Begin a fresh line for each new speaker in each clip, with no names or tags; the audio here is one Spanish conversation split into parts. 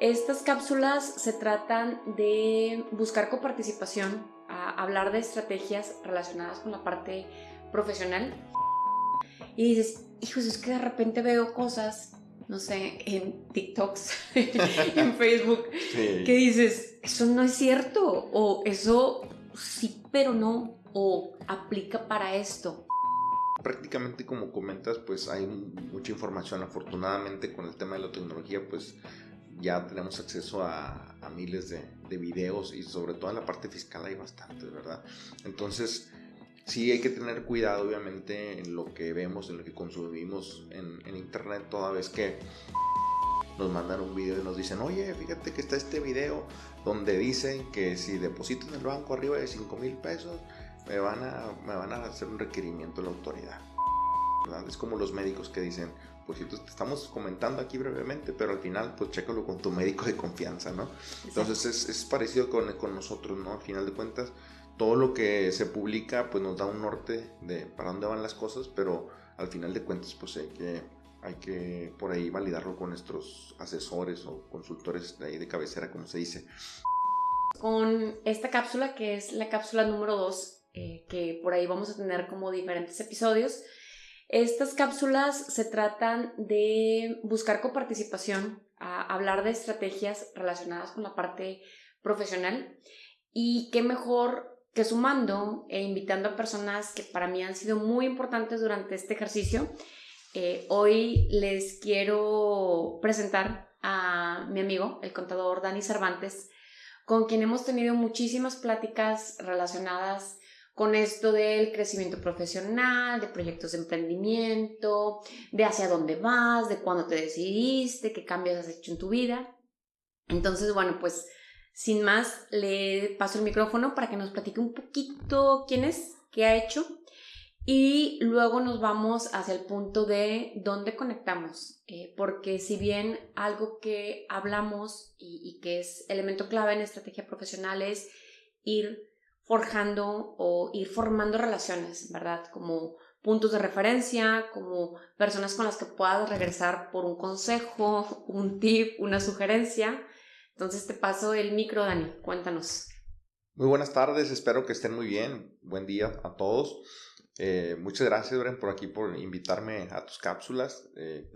Estas cápsulas se tratan de buscar coparticipación, a hablar de estrategias relacionadas con la parte profesional. Y dices, hijos, es que de repente veo cosas, no sé, en TikToks, en Facebook,
Sí.
que dices, eso no es cierto, o eso sí, pero no, o aplica para esto.
Prácticamente como comentas, pues hay mucha información. Afortunadamente con el tema de la tecnología, pues ya tenemos acceso a miles de videos, y sobre todo en la parte fiscal hay bastantes, ¿verdad? Entonces sí hay que tener cuidado obviamente en lo que vemos, en lo que consumimos en internet, toda vez que nos mandan un video y nos dicen, oye, fíjate que está este video donde dicen que si deposito en el banco arriba de 5,000 pesos, me van a hacer un requerimiento de la autoridad, ¿verdad? Es como los médicos que dicen, pues si te estamos comentando aquí brevemente, pero al final pues chécalo con tu médico de confianza, ¿no? Entonces es parecido con nosotros, ¿no? Al final de cuentas, todo lo que se publica pues nos da un norte de para dónde van las cosas, pero al final de cuentas pues hay que por ahí validarlo con nuestros asesores o consultores de ahí de cabecera, como se dice.
Con esta cápsula, que es la cápsula número 2, que por ahí vamos a tener como diferentes episodios. Estas cápsulas se tratan de buscar coparticipación, a hablar de estrategias relacionadas con la parte profesional, y qué mejor que sumando e invitando a personas que para mí han sido muy importantes durante este ejercicio. Hoy les quiero presentar a mi amigo, el contador Dani Cervantes, con quien hemos tenido muchísimas pláticas relacionadas con esto del crecimiento profesional, de proyectos de emprendimiento, de hacia dónde vas, de cuándo te decidiste, qué cambios has hecho en tu vida. Entonces, bueno, pues sin más, le paso el micrófono para que nos platique un poquito quién es, qué ha hecho, y luego nos vamos hacia el punto de dónde conectamos, porque si bien algo que hablamos y que es elemento clave en estrategia profesional es ir forjando o ir formando relaciones, ¿verdad? Como puntos de referencia, como personas con las que puedas regresar por un consejo, un tip, una sugerencia. Entonces te paso el micro, Dani, cuéntanos.
Muy buenas tardes, espero que estén muy bien. Buen día a todos. Muchas gracias, Bren, por aquí, por invitarme a tus cápsulas.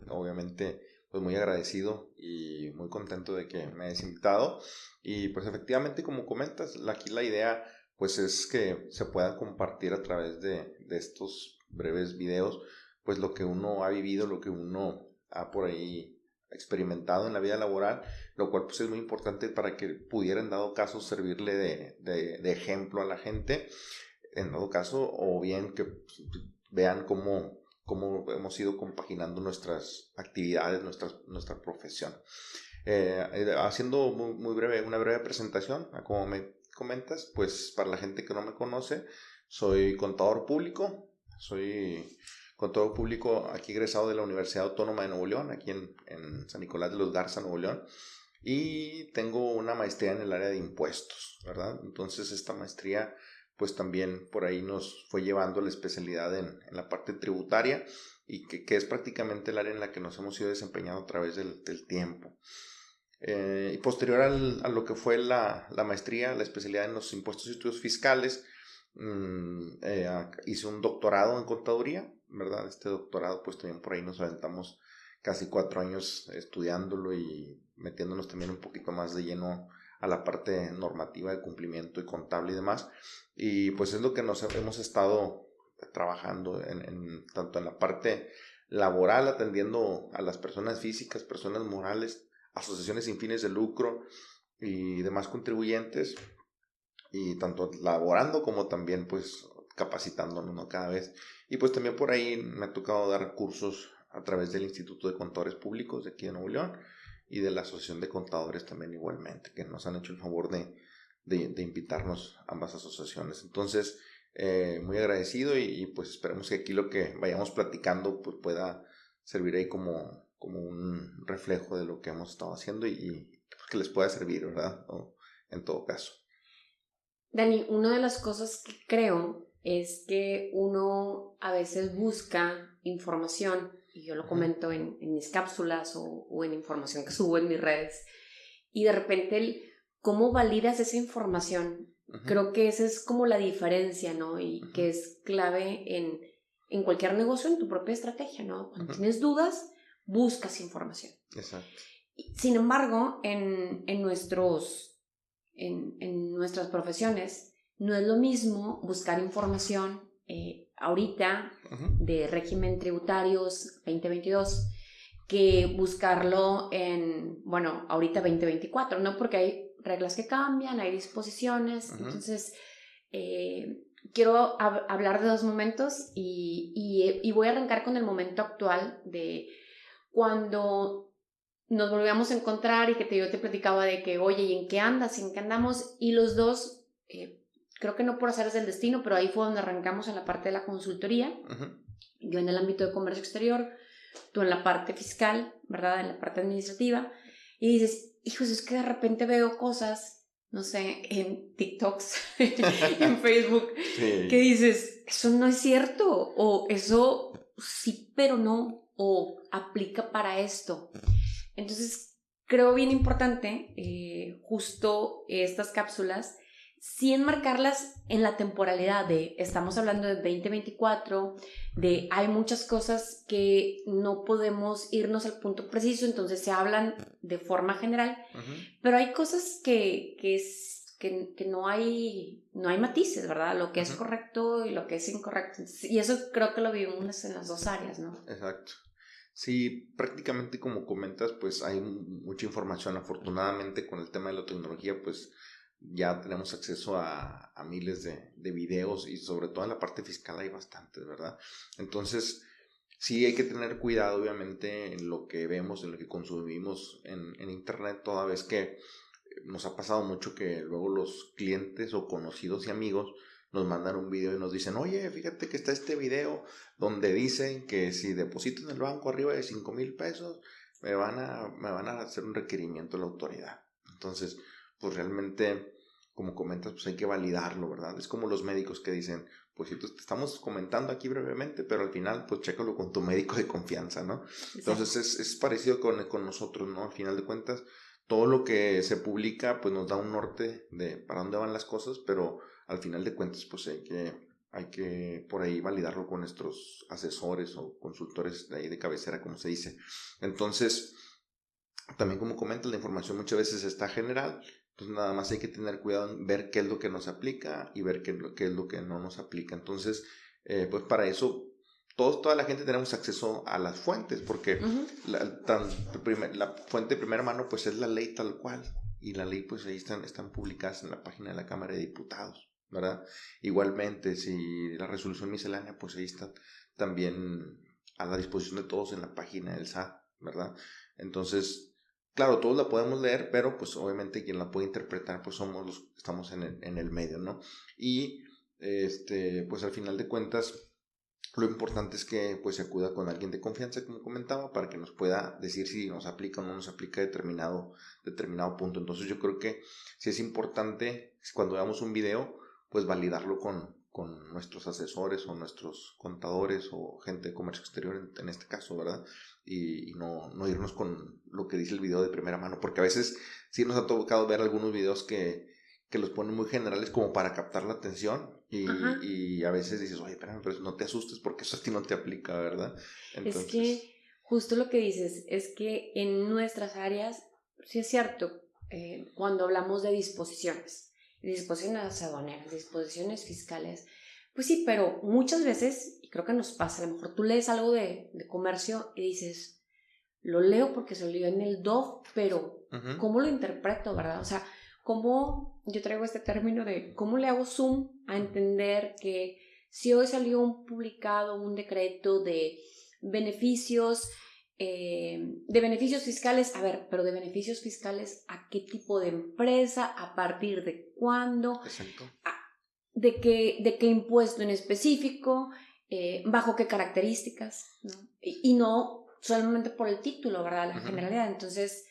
Obviamente, pues muy agradecido y muy contento de que me hayas invitado. Y pues efectivamente, como comentas, aquí la idea pues es que se pueda compartir a través de estos breves videos, pues lo que uno ha vivido, lo que uno ha por ahí experimentado en la vida laboral, lo cual pues es muy importante para que pudiera en dado caso servirle de ejemplo a la gente, en dado caso, o bien que vean cómo hemos ido compaginando nuestras actividades, nuestra profesión. Haciendo muy breve, una breve presentación, como me comentas, pues para la gente que no me conoce, soy contador público, aquí egresado de la Universidad Autónoma de Nuevo León, aquí en San Nicolás de los Garza, Nuevo León, y tengo una maestría en el área de impuestos, ¿verdad? Entonces esta maestría pues también por ahí nos fue llevando la especialidad en la parte tributaria, y que es prácticamente el área en la que nos hemos ido desempeñando a través del tiempo. Y posterior a lo que fue la maestría, la especialidad en los impuestos y estudios fiscales, hice un doctorado en contaduría, ¿verdad? Este doctorado pues también por ahí nos aventamos casi 4 años estudiándolo y metiéndonos también un poquito más de lleno a la parte normativa de cumplimiento y contable y demás. Y pues es lo que nos hemos estado trabajando tanto en la parte laboral, atendiendo a las personas físicas, personas morales, asociaciones sin fines de lucro y demás contribuyentes, y tanto laborando como también pues capacitándonos, ¿no? Cada vez. Y pues también por ahí me ha tocado dar cursos a través del Instituto de Contadores Públicos de aquí de Nuevo León y de la Asociación de Contadores también igualmente, que nos han hecho el favor de invitarnos a ambas asociaciones. Entonces, muy agradecido, y pues esperemos que aquí lo que vayamos platicando pues pueda servir ahí como un reflejo de lo que hemos estado haciendo, y pues que les pueda servir, ¿verdad? O, en todo caso.
Dani, una de las cosas que creo es que uno a veces busca información, y yo lo comento en mis cápsulas o en información que subo en mis redes, y de repente cómo validas esa información. Creo que esa es como la diferencia, ¿no? Y que es clave en cualquier negocio, en tu propia estrategia, ¿no? Cuando tienes dudas, buscas información.
Exacto.
Sin embargo, en nuestras profesiones, no es lo mismo buscar información ahorita de régimen tributarios 2022 que buscarlo ahorita 2024, ¿no? Porque hay reglas que cambian, hay disposiciones, entonces quiero hablar de dos momentos y voy a arrancar con el momento actual de cuando nos volvíamos a encontrar y que yo te platicaba de que, oye, ¿y en qué andas? ¿Y en qué andamos? Y los dos, creo que no por azares del destino, pero ahí fue donde arrancamos en la parte de la consultoría. Yo en el ámbito de comercio exterior, tú en la parte fiscal, ¿verdad? En la parte administrativa. Y dices, hijos, es que de repente veo cosas, no sé, en TikToks, en Facebook, que dices, eso no es cierto, o eso sí, pero no, o aplica para esto. Entonces, creo bien importante justo estas cápsulas, sí enmarcarlas en la temporalidad de, estamos hablando de 2024, de hay muchas cosas que no podemos irnos al punto preciso, entonces se hablan de forma general, pero hay cosas que no hay matices, ¿verdad? Lo que es correcto y lo que es incorrecto. Y eso creo que lo vivimos en las dos áreas, ¿no?
Exacto. Sí, prácticamente como comentas, pues hay mucha información. Afortunadamente con el tema de la tecnología, pues ya tenemos acceso a miles de videos y sobre todo en la parte fiscal hay bastantes, ¿verdad? Entonces, sí hay que tener cuidado obviamente en lo que vemos, en lo que consumimos en internet, toda vez que nos ha pasado mucho que luego los clientes o conocidos y amigos nos mandan un video y nos dicen, oye, fíjate que está este video donde dicen que si deposito en el banco arriba de 5,000 pesos, me van a hacer un requerimiento a la autoridad. Entonces, pues realmente, como comentas, pues hay que validarlo, ¿verdad? Es como los médicos que dicen, pues si te estamos comentando aquí brevemente, pero al final, pues chécalo con tu médico de confianza, ¿no? Entonces es parecido con nosotros, ¿no? Al final de cuentas, todo lo que se publica, pues nos da un norte de para dónde van las cosas, pero al final de cuentas, pues hay que por ahí validarlo con nuestros asesores o consultores de ahí de cabecera, como se dice. Entonces, también como comentas, la información muchas veces está general, pues nada más hay que tener cuidado en ver qué es lo que nos aplica y ver qué es lo que no nos aplica. Entonces, pues para eso toda la gente tenemos acceso a las fuentes, porque la fuente de primera mano pues es la ley tal cual, y la ley pues ahí están publicadas en la página de la Cámara de Diputados, ¿verdad? Igualmente, si la resolución miscelánea pues ahí está también a la disposición de todos en la página del SAT, ¿verdad? Entonces, claro, todos la podemos leer, pero pues obviamente quien la puede interpretar pues somos los que estamos en el medio, ¿no? Y pues al final de cuentas lo importante es que pues se acuda con alguien de confianza, como comentaba, para que nos pueda decir si nos aplica o no nos aplica determinado punto. Entonces yo creo que sí es importante cuando veamos un video, pues validarlo con nuestros asesores o nuestros contadores o gente de comercio exterior en este caso, ¿verdad? Y no irnos con lo que dice el video de primera mano, porque a veces sí nos ha tocado ver algunos videos que los ponen muy generales como para captar la atención y a veces dices, oye, espérame, pero no te asustes porque eso a ti no te aplica, ¿verdad? Entonces,
es que justo lo que dices es que en nuestras áreas, sí es cierto, cuando hablamos de disposiciones aduaneras, disposiciones fiscales, pues sí, pero muchas veces, y creo que nos pasa, a lo mejor tú lees algo de comercio y dices, lo leo porque se lo leo en el DOF, pero ¿cómo lo interpreto, verdad? O sea, ¿cómo yo traigo este término de cómo le hago zoom a entender que si hoy salió un publicado, un decreto de beneficios fiscales, a ver, pero de beneficios fiscales, ¿a qué tipo de empresa? ¿A partir de cuándo?
Exacto.
¿De qué impuesto en específico? ¿Bajo qué características? ¿No? Y no solamente por el título, ¿verdad? La generalidad. Entonces,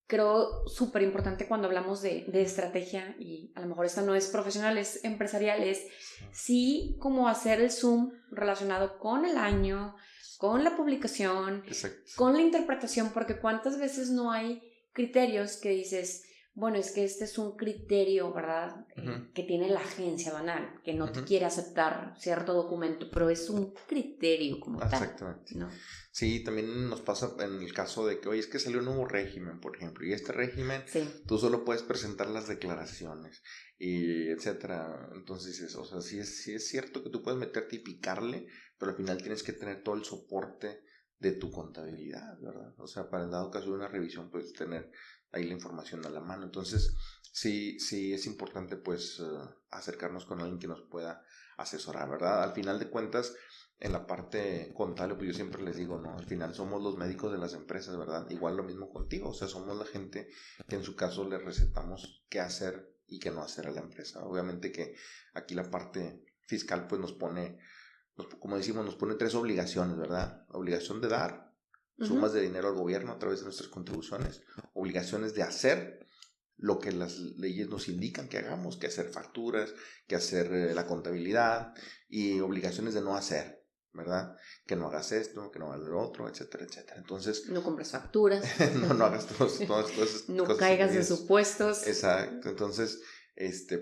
creo súper importante cuando hablamos de estrategia, y a lo mejor esta no es profesional, es empresarial, es sí como hacer el zoom relacionado con el año, con la publicación,
exacto,
con la interpretación, porque cuántas veces no hay criterios que dices, bueno, es que este es un criterio, ¿verdad? Que tiene la agencia banal, que no te quiere aceptar cierto documento, pero es un criterio como tal.
Exactamente.
¿No?
Sí, también nos pasa en el caso de que, oye, es que salió un nuevo régimen, por ejemplo, y este régimen, tú solo puedes presentar las declaraciones, y etcétera. Entonces dices, o sea, sí es cierto que tú puedes meterte y picarle, pero al final tienes que tener todo el soporte de tu contabilidad, ¿verdad? O sea, para el dado caso de una revisión, puedes tener ahí la información a la mano. Entonces, sí es importante, pues, acercarnos con alguien que nos pueda asesorar, ¿verdad? Al final de cuentas, en la parte contable, pues yo siempre les digo, ¿no? Al final somos los médicos de las empresas, ¿verdad? Igual lo mismo contigo, o sea, somos la gente que en su caso le recetamos qué hacer y qué no hacer a la empresa. Obviamente que aquí la parte fiscal, pues nos pone, como decimos, nos pone 3 obligaciones, ¿verdad? Obligación de dar sumas de dinero al gobierno a través de nuestras contribuciones, obligaciones de hacer lo que las leyes nos indican que hagamos, que hacer facturas, que hacer la contabilidad, y obligaciones de no hacer, ¿verdad? Que no hagas esto, que no hagas lo otro, etcétera, etcétera. Entonces,
no compres facturas.
no hagas todas esas
no
cosas.
caigas de supuestos.
Exacto. Entonces,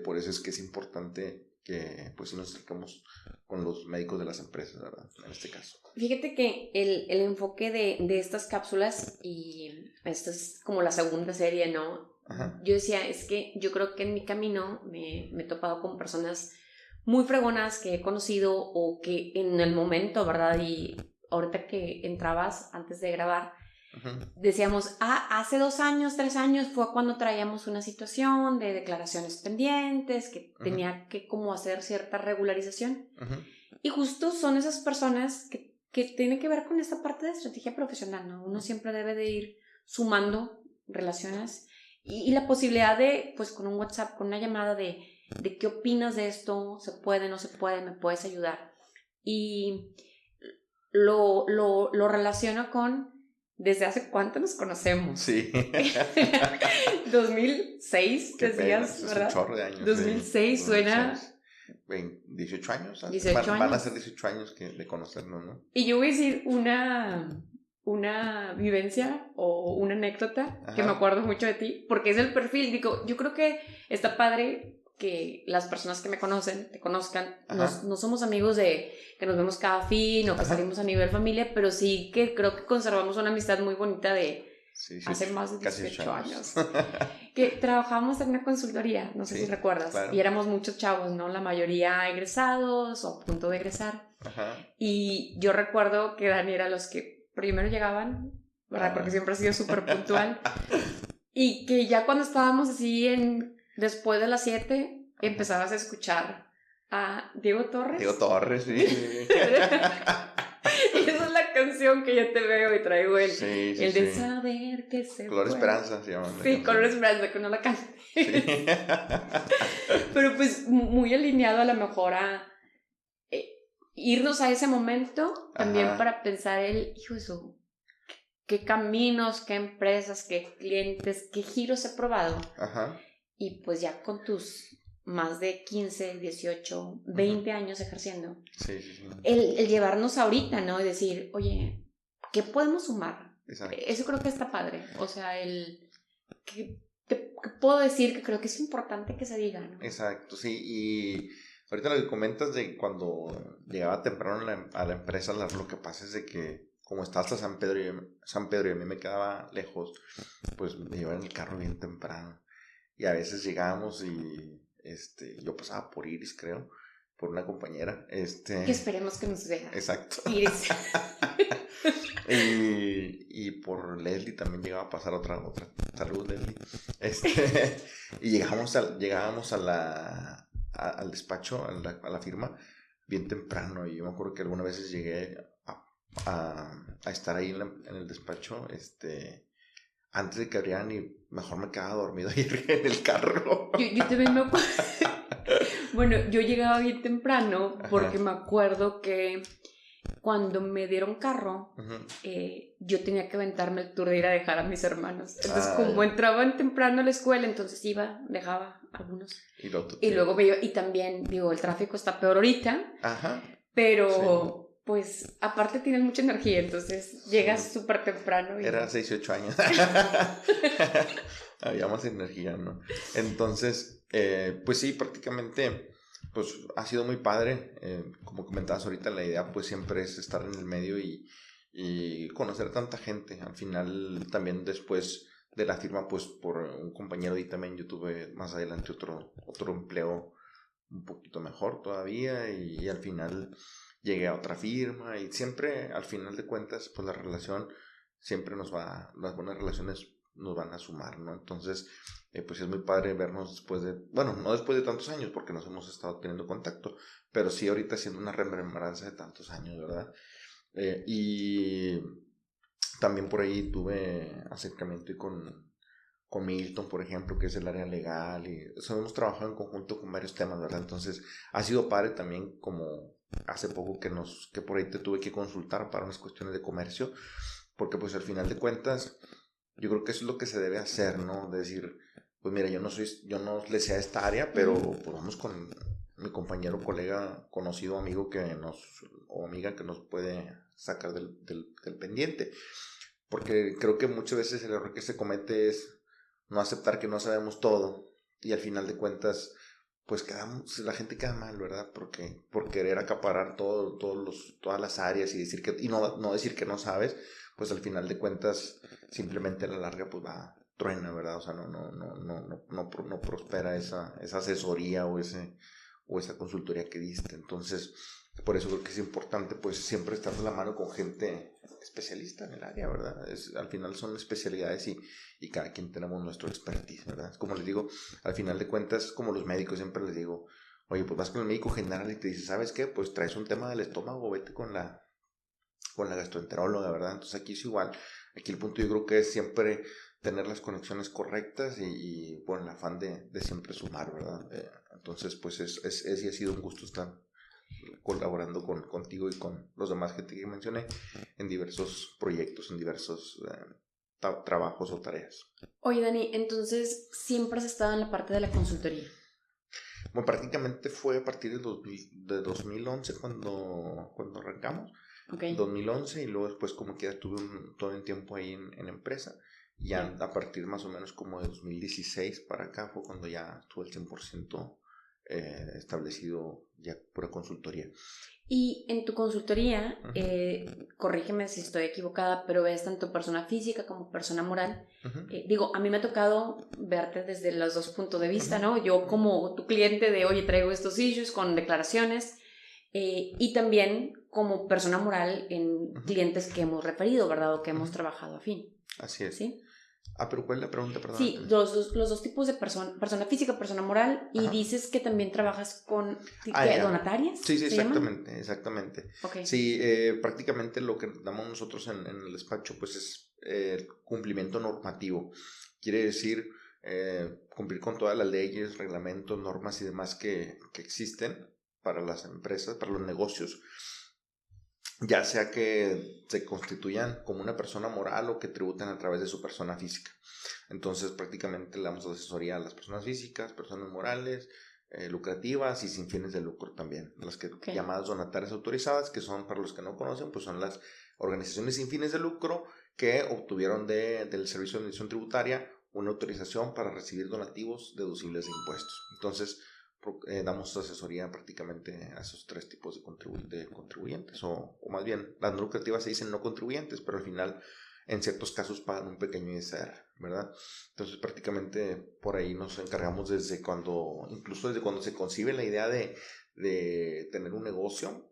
por eso es que es importante que pues si nos acercamos con los médicos de las empresas, ¿verdad? En este caso.
Fíjate que el enfoque de estas cápsulas, y esta es como la segunda serie, ¿no? Ajá. Yo decía, es que yo creo que en mi camino me he topado con personas muy fregonas que he conocido o que en el momento, ¿verdad? Y ahorita que entrabas antes de grabar, decíamos, hace 2 años, 3 años fue cuando traíamos una situación de declaraciones pendientes, que tenía que como hacer cierta regularización. Y justo son esas personas que tienen que ver con esta parte de estrategia profesional, ¿no? Uno siempre debe de ir sumando relaciones y la posibilidad de, pues con un WhatsApp, con una llamada de qué opinas de esto, se puede, no se puede, me puedes ayudar. Y lo relaciono con desde hace cuánto nos conocemos.
Sí.
2006,
qué
decías,
pena,
¿verdad?
Es un chorro de años.
2006
sí.
suena...
18 años.
18 años.
Van a ser 18 años de conocernos, ¿no?
Y yo voy a decir una vivencia o una anécdota que me acuerdo mucho de ti, porque es el perfil. Digo, yo creo que está padre que las personas que me conocen, te conozcan. No somos amigos de que nos vemos cada fin o que salimos a nivel familia, pero sí que creo que conservamos una amistad muy bonita de hace más de 18 años. Que trabajamos en una consultoría, no sé si recuerdas, claro. Y éramos muchos chavos, ¿no? La mayoría egresados o a punto de egresar. Y yo recuerdo que Dani era los que primero llegaban, ¿verdad? Porque siempre ha sido súper puntual. Y que ya cuando estábamos así después de las 7, empezabas a escuchar a Diego Torres.
Diego Torres, sí.
Y esa es la canción que yo te veo y traigo el de saber que se
Color
puede.
Esperanza se llama.
Sí, Color Esperanza, que no la cante. Sí. Pero pues muy alineado a lo mejor a irnos a ese momento también para pensar hijo, eso, qué caminos, qué empresas, qué clientes, qué giros he probado. Y pues ya con tus más de 15, 18, 20 años ejerciendo.
Sí.
El llevarnos ahorita, ¿no? Y decir, oye, ¿qué podemos sumar?
Exacto.
Eso creo que está padre. O sea, ¿qué puedo decir? Que creo que es importante que se diga, ¿no?
Exacto, sí. Y ahorita lo que comentas de cuando llegaba temprano a la empresa, lo que pasa es de que como está hasta San Pedro y a mí me quedaba lejos, pues me iba en el carro bien temprano. Y a veces llegábamos y yo pasaba por Iris, creo, por una compañera.
Que esperemos que nos vea.
Exacto.
Iris.
y por Leslie también llegaba a pasar otra. Salud, Leslie. Y llegábamos al despacho, a la firma, bien temprano. Y yo me acuerdo que algunas veces llegué a estar ahí en el despacho, antes de que abrieran, y mejor me quedaba dormido ahí en el carro.
Yo también me acuerdo. Bueno, yo llegaba bien temprano porque me acuerdo que cuando me dieron carro, yo tenía que aventarme el tour de ir a dejar a mis hermanos. Entonces, como entraban temprano a la escuela, entonces iba, dejaba algunos. Y luego me iba, y también, digo, el tráfico está peor ahorita. Pero... Sí. pues aparte tienes mucha energía, entonces llegas súper temprano.
Era 6, 8 años. Había más energía, ¿no? Entonces, pues sí, prácticamente, pues ha sido muy padre. Como comentabas ahorita, la idea pues siempre es estar en el medio y conocer tanta gente. Al final, también después de la firma, pues por un compañero y también yo tuve más adelante otro empleo un poquito mejor todavía y al final llegué a otra firma y siempre al final de cuentas pues la relación siempre las buenas relaciones nos van a sumar, ¿no? Entonces pues es muy padre vernos después de, bueno, no después de tantos años porque nos hemos estado teniendo contacto, pero sí ahorita siendo una remembranza de tantos años, ¿verdad? Y también por ahí tuve acercamiento y con Milton, por ejemplo, que es el área legal, y hemos trabajado en conjunto con varios temas, ¿verdad? Entonces, ha sido padre también, como hace poco que por ahí te tuve que consultar para unas cuestiones de comercio, porque pues al final de cuentas, yo creo que eso es lo que se debe hacer, ¿no? De decir, pues mira, yo no le sé a esta área, pero pues vamos con mi compañero, colega, conocido, amigo o amiga que nos puede sacar del pendiente, porque creo que muchas veces el error que se comete es no aceptar que no sabemos todo y al final de cuentas pues la gente queda mal, ¿verdad? Porque por querer acaparar todas las áreas y decir y no decir que no sabes, pues al final de cuentas simplemente a la larga pues truena, ¿verdad? O sea, no prospera esa asesoría o esa consultoría que diste. Entonces, por eso creo que es importante pues siempre estar de la mano con gente especialista en el área, ¿verdad? Al final son especialidades y cada quien tenemos nuestro expertise, ¿verdad? Como les digo, al final de cuentas, como los médicos, siempre les digo, oye, pues vas con el médico general y te dice, ¿sabes qué? Pues traes un tema del estómago, vete con la gastroenteróloga, ¿verdad? Entonces aquí es igual. Aquí el punto yo creo que es siempre tener las conexiones correctas y por el afán de siempre sumar, ¿verdad? Entonces, pues y ha sido un gusto estar colaborando contigo y con los demás gente que mencioné en diversos proyectos, en diversos trabajos o tareas.
Oye, Dani, entonces siempre has estado en la parte de la consultoría.
Bueno, prácticamente fue a partir de 2011 cuando arrancamos.
Okay.
2011 y luego después como que ya tuve todo el tiempo ahí en empresa. Ya a partir más o menos como de 2016 para acá fue cuando ya estuve el 100% establecido ya pura consultoría.
Y en tu consultoría, corrígeme si estoy equivocada, pero ves tanto persona física como persona moral. Digo, a mí me ha tocado verte desde los dos puntos de vista, ¿no? Yo como tu cliente de, oye, traigo estos issues con declaraciones, y también como persona moral en clientes que hemos referido, ¿verdad? O que hemos trabajado afín.
Así es.
¿Sí?
Pero ¿cuál es la pregunta? Perdón.
Sí, los dos tipos de persona física, persona moral, y dices que también trabajas con donatarias.
Sí, exactamente, exactamente.
Okay.
Sí, prácticamente lo que damos nosotros en el despacho pues es cumplimiento normativo. Quiere decir cumplir con todas las leyes, reglamentos, normas y demás que existen para las empresas, para los negocios, ya sea que se constituyan como una persona moral o que tributen a través de su persona física. Entonces prácticamente le damos asesoría a las personas físicas, personas morales, lucrativas y sin fines de lucro también. Las llamadas donatarias autorizadas, que son, para los que no conocen, pues son las organizaciones sin fines de lucro que obtuvieron del Servicio de Administración Tributaria una autorización para recibir donativos deducibles de impuestos. Entonces damos asesoría prácticamente a esos tres tipos de contribuyentes, o más bien las no lucrativas se dicen no contribuyentes, pero al final en ciertos casos pagan un pequeño ISR, ¿verdad? Entonces prácticamente por ahí nos encargamos incluso desde cuando se concibe la idea de tener un negocio.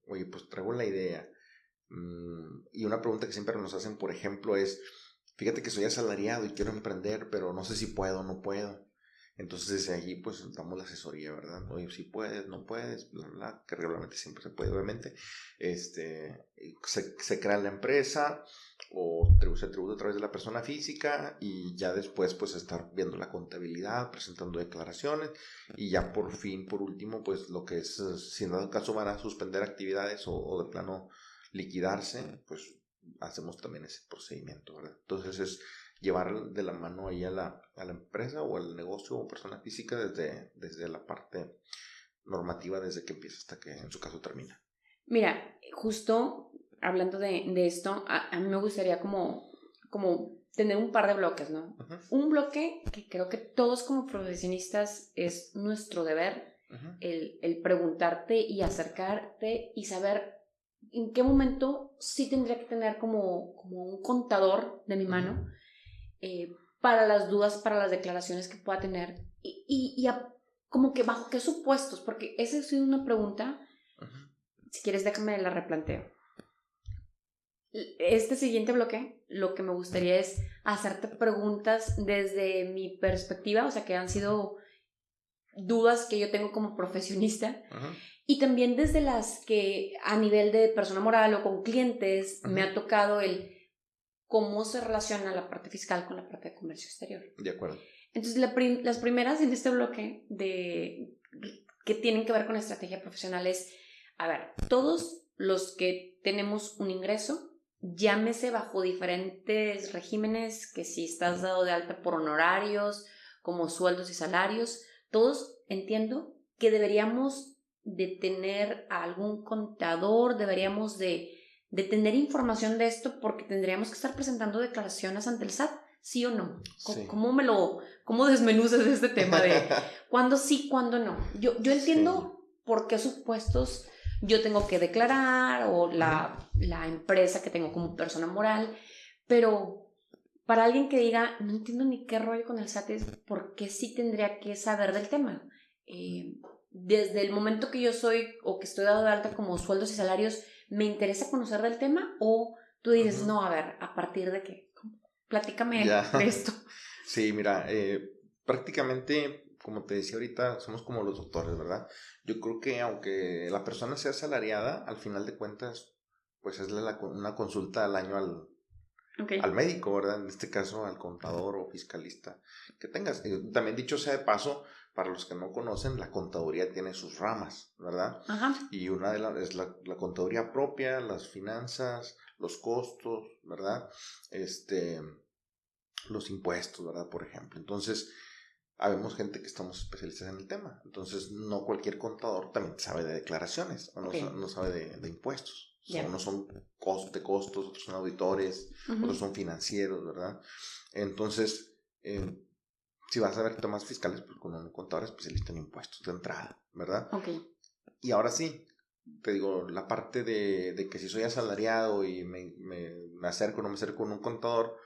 Oye, pues traigo la idea, y una pregunta que siempre nos hacen, por ejemplo, es, fíjate que soy asalariado y quiero emprender, pero no sé si puedo o no puedo. Entonces desde allí pues damos la asesoría, ¿verdad? Oye, si puedes, no puedes, bla, bla, que regularmente siempre se puede, obviamente. Se crea la empresa o se tributa a través de la persona física y ya después pues estar viendo la contabilidad, presentando declaraciones y ya por último pues lo que es, si en dado caso van a suspender actividades o de plano liquidarse, pues hacemos también ese procedimiento, ¿verdad? Entonces es llevar de la mano ahí a la empresa o al negocio o persona física desde la parte normativa, desde que empieza hasta que en su caso termina.
Mira, justo hablando de esto, a mí me gustaría como tener un par de bloques, ¿no?
Uh-huh.
Un bloque que creo que todos como profesionistas es nuestro deber,
Uh-huh.
el preguntarte y acercarte y saber en qué momento sí tendría que tener como un contador de mi mano para las dudas, para las declaraciones que pueda tener como que bajo qué supuestos, porque esa es una pregunta. Uh-huh. Si quieres déjame la replanteo. Este siguiente bloque, lo que me gustaría es hacerte preguntas desde mi perspectiva, o sea, que han sido dudas que yo tengo como profesionista, uh-huh. Y también desde las que a nivel de persona moral o con clientes uh-huh. Me ha tocado el cómo se relaciona la parte fiscal con la parte de comercio exterior.
De acuerdo.
Entonces, las primeras en este bloque que tienen que ver con estrategia profesional es, a ver, todos los que tenemos un ingreso, llámese bajo diferentes regímenes, que si estás dado de alta por honorarios, como sueldos y salarios, todos entiendo que deberíamos de tener a algún contador, deberíamos de tener información de esto porque tendríamos que estar presentando declaraciones ante el SAT, ¿sí o no? Sí. ¿Cómo desmenuzas este tema de cuándo sí, cuándo no? Yo entiendo sí. Por qué supuestos yo tengo que declarar o la empresa que tengo como persona moral, pero para alguien que diga, no entiendo ni qué rollo con el SAT, es por qué sí tendría que saber del tema. Desde el momento que yo soy o que estoy dado de alta como sueldos y salarios, ¿me interesa conocer del tema? O tú dices, uh-huh. No, a ver, ¿a partir de qué? Platícame de esto.
Sí, mira, prácticamente, como te decía ahorita, somos como los doctores, ¿verdad? Yo creo que aunque la persona sea asalariada, al final de cuentas, pues es una consulta al año al médico, ¿verdad? En este caso, al contador o fiscalista que tengas. También dicho sea de paso, para los que no conocen, la contaduría tiene sus ramas, ¿verdad? Ajá. Y una de es la contaduría propia, las finanzas, los costos, ¿verdad? Los impuestos, ¿verdad? Por ejemplo. Entonces, habemos gente que estamos especialistas en el tema. Entonces, no cualquier contador también sabe de declaraciones o no sabe de impuestos. Yeah. Unos son de costos, otros son auditores, uh-huh. Otros son financieros, ¿verdad? Entonces, si vas a ver temas fiscales, pues con un contador especialista en impuestos de entrada, ¿verdad?
Okay.
Y ahora sí, te digo, la parte de que si soy asalariado y me acerco o no me acerco con un contador,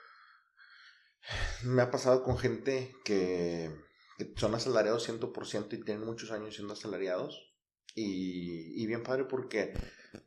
me ha pasado con gente que son asalariados 100% y tienen muchos años siendo asalariados. Y bien padre porque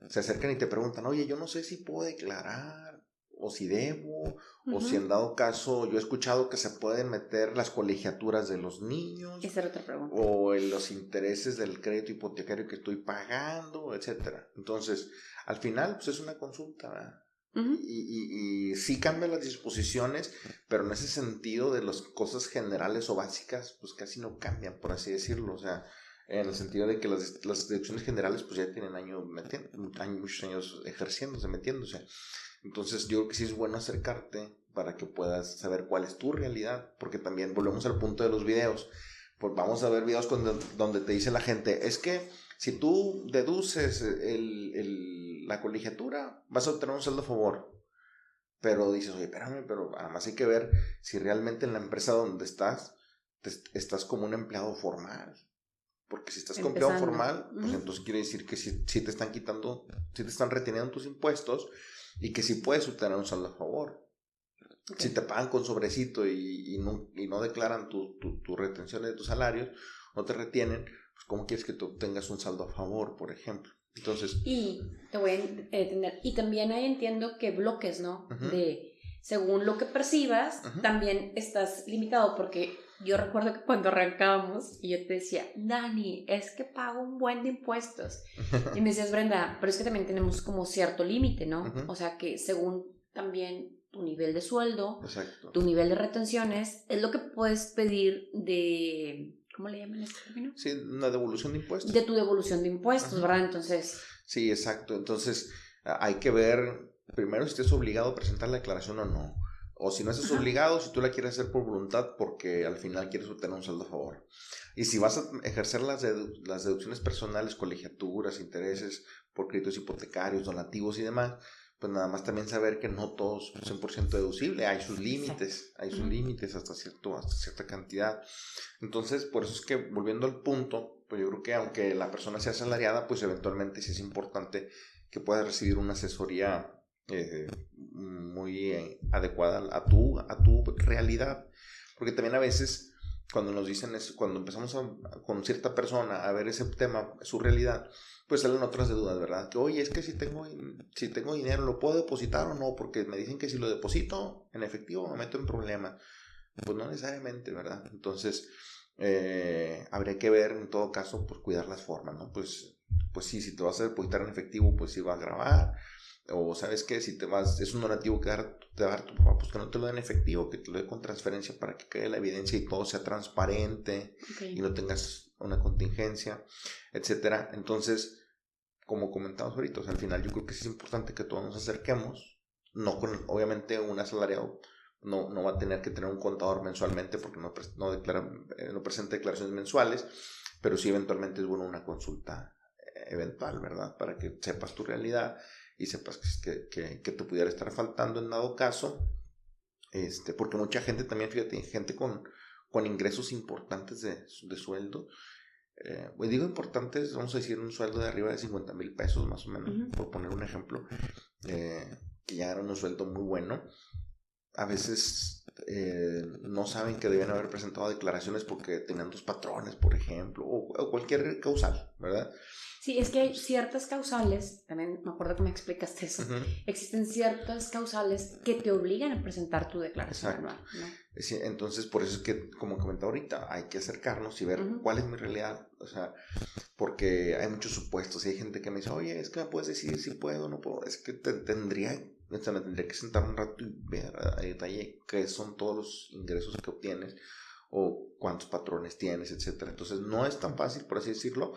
se acercan y te preguntan, oye, yo no sé si puedo declarar o si debo, uh-huh. O si en dado caso, yo he escuchado que se pueden meter las colegiaturas de los niños.
Esa era otra pregunta.
O los intereses del crédito hipotecario que estoy pagando, etcétera. Entonces, al final, pues es una consulta, ¿verdad? Uh-huh. Y sí cambian las disposiciones, pero en ese sentido de las cosas generales o básicas, pues casi no cambian, por así decirlo. O sea, en el sentido de que las deducciones generales pues ya tienen muchos años ejerciéndose, metiéndose. Entonces yo creo que sí es bueno acercarte para que puedas saber cuál es tu realidad, porque también volvemos al punto de los videos. Pues vamos a ver videos donde te dice la gente, es que si tú deduces la colegiatura, vas a obtener un saldo a favor. Pero dices, oye, espérame, pero además hay que ver si realmente en la empresa donde estás como un empleado formal. Porque si estás como empleado formal, pues uh-huh. Entonces quiere decir que si te están quitando, si te están reteniendo tus impuestos y que si puedes obtener un saldo a favor. Okay. Si te pagan con sobrecito y no declaran tu retención de tus salarios, no te retienen, pues ¿cómo quieres que tú obtengas un saldo a favor, por ejemplo? Entonces...
Y te voy a entender. Y también ahí entiendo que bloques, ¿no? Uh-huh. De según lo que percibas, uh-huh. También estás limitado porque yo recuerdo que cuando arrancábamos y yo te decía, Dani, es que pago un buen de impuestos. Y me decías, Brenda, pero es que también tenemos como cierto límite, ¿no? Uh-huh. O sea que según también tu nivel de sueldo, exacto. Tu nivel de retenciones, es lo que puedes pedir de... ¿Cómo le llaman este término?
Sí, una devolución de impuestos.
De tu devolución de impuestos, uh-huh. ¿Verdad? Entonces...
Sí, exacto. Entonces, hay que ver primero si estás obligado a presentar la declaración o no. O si no estás obligado, si tú la quieres hacer por voluntad, porque al final quieres obtener un saldo a favor. Y si vas a ejercer las deducciones personales, colegiaturas, intereses por créditos hipotecarios, donativos y demás, pues nada más también saber que no todos son 100% deducible, hay sus límites, hasta cierta cantidad. Entonces, por eso es que, volviendo al punto, pues yo creo que aunque la persona sea asalariada, pues eventualmente sí es importante que pueda recibir una asesoría muy adecuada a tu realidad, porque también a veces cuando nos dicen eso, cuando empezamos con cierta persona a ver ese tema, su realidad, pues salen otras de dudas, ¿verdad? Que oye, es que si tengo dinero, ¿lo puedo depositar o no? Porque me dicen que si lo deposito en efectivo me meto en problemas. Pues no necesariamente, ¿verdad? Entonces, habría que ver en todo caso, pues cuidar las formas, ¿no? Pues sí, si te vas a depositar en efectivo, pues sí va a grabar. O sabes que si es un donativo que te va a dar tu papá, pues que no te lo den en efectivo, que te lo dé con transferencia para que quede la evidencia y todo sea transparente y no tengas una contingencia, etcétera. Entonces, como comentamos ahorita, o sea, al final yo creo que sí es importante que todos nos acerquemos, no con, obviamente un asalariado no va a tener que tener un contador mensualmente porque no presenta declaraciones mensuales, pero sí eventualmente es bueno una consulta eventual, ¿verdad? Para que sepas tu realidad y sepas que te pudiera estar faltando en dado caso, porque mucha gente también, fíjate, gente con ingresos importantes de sueldo, pues digo importantes, vamos a decir un sueldo de arriba de 50,000 pesos más o menos, por poner un ejemplo, que ya era un sueldo muy bueno, a veces no saben que deben haber presentado declaraciones porque tenían 2 patrones, por ejemplo, o cualquier causal, ¿verdad?
Sí, es que hay ciertas causales, también me acuerdo que me explicaste eso, existen ciertas causales que te obligan a presentar tu declaración anual, ¿no?
Sí, entonces, por eso es que, como comentaba ahorita, hay que acercarnos y ver cuál es mi realidad, o sea, porque hay muchos supuestos y hay gente que me dice, oye, es que me puedes decir si puedo o no puedo, es que me tendría que sentar un rato y ver a detalle qué son todos los ingresos que obtienes o cuántos patrones tienes, etcétera. Entonces, no es tan fácil, por así decirlo,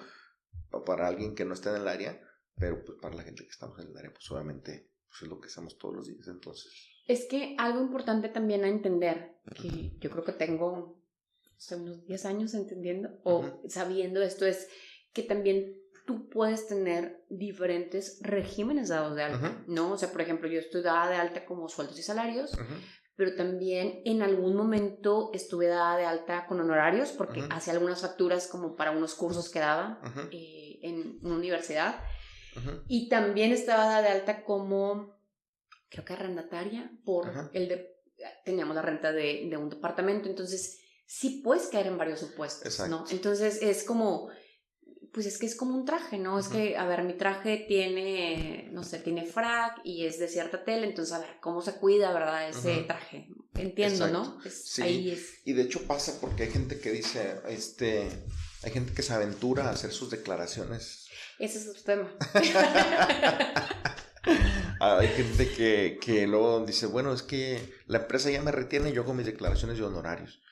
para alguien que no está en el área, pero pues para la gente que estamos en el área, pues obviamente pues es lo que hacemos todos los días. Entonces,
es que algo importante también a entender, que yo creo que tengo unos 10 años entendiendo o sabiendo esto, es que también tú puedes tener diferentes regímenes dados de alta, ¿no? O sea, por ejemplo, yo estoy dada de alta como sueldos y salarios, pero también en algún momento estuve dada de alta con honorarios porque hacía algunas facturas como para unos cursos que daba en una universidad, y también estaba dada de alta como, creo que arrendataria, por teníamos la renta de un departamento, entonces sí puedes caer en varios supuestos, ¿no? Entonces es como, pues es que es como un traje, ¿no? Es que, a ver, mi traje tiene, no sé, tiene frac y es de cierta tela, entonces a ver, ¿cómo se cuida, verdad, ese traje? Entiendo, ¿no?
Sí,
ahí es.
Y de hecho pasa porque hay gente que dice, hay gente que se aventura a hacer sus declaraciones.
Ese es otro tema.
Hay gente que luego dice, bueno, es que la empresa ya me retiene y yo hago mis declaraciones de honorarios,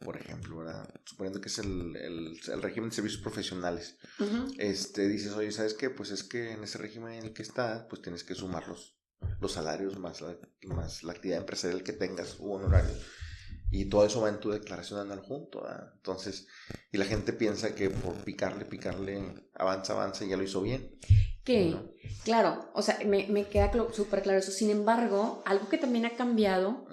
por ejemplo, ¿verdad? Suponiendo que es el régimen de servicios profesionales. Dices, oye, ¿sabes qué? Pues es que en ese régimen en el que estás, pues tienes que sumar los salarios más la actividad empresarial que tengas u honorarios. Y todo eso va en tu declaración anual junto, ¿verdad? Entonces, y la gente piensa que por picarle, avanza, ya lo hizo bien.
Que, ¿no? Claro, o sea, me queda súper claro eso. Sin embargo, algo que también ha cambiado,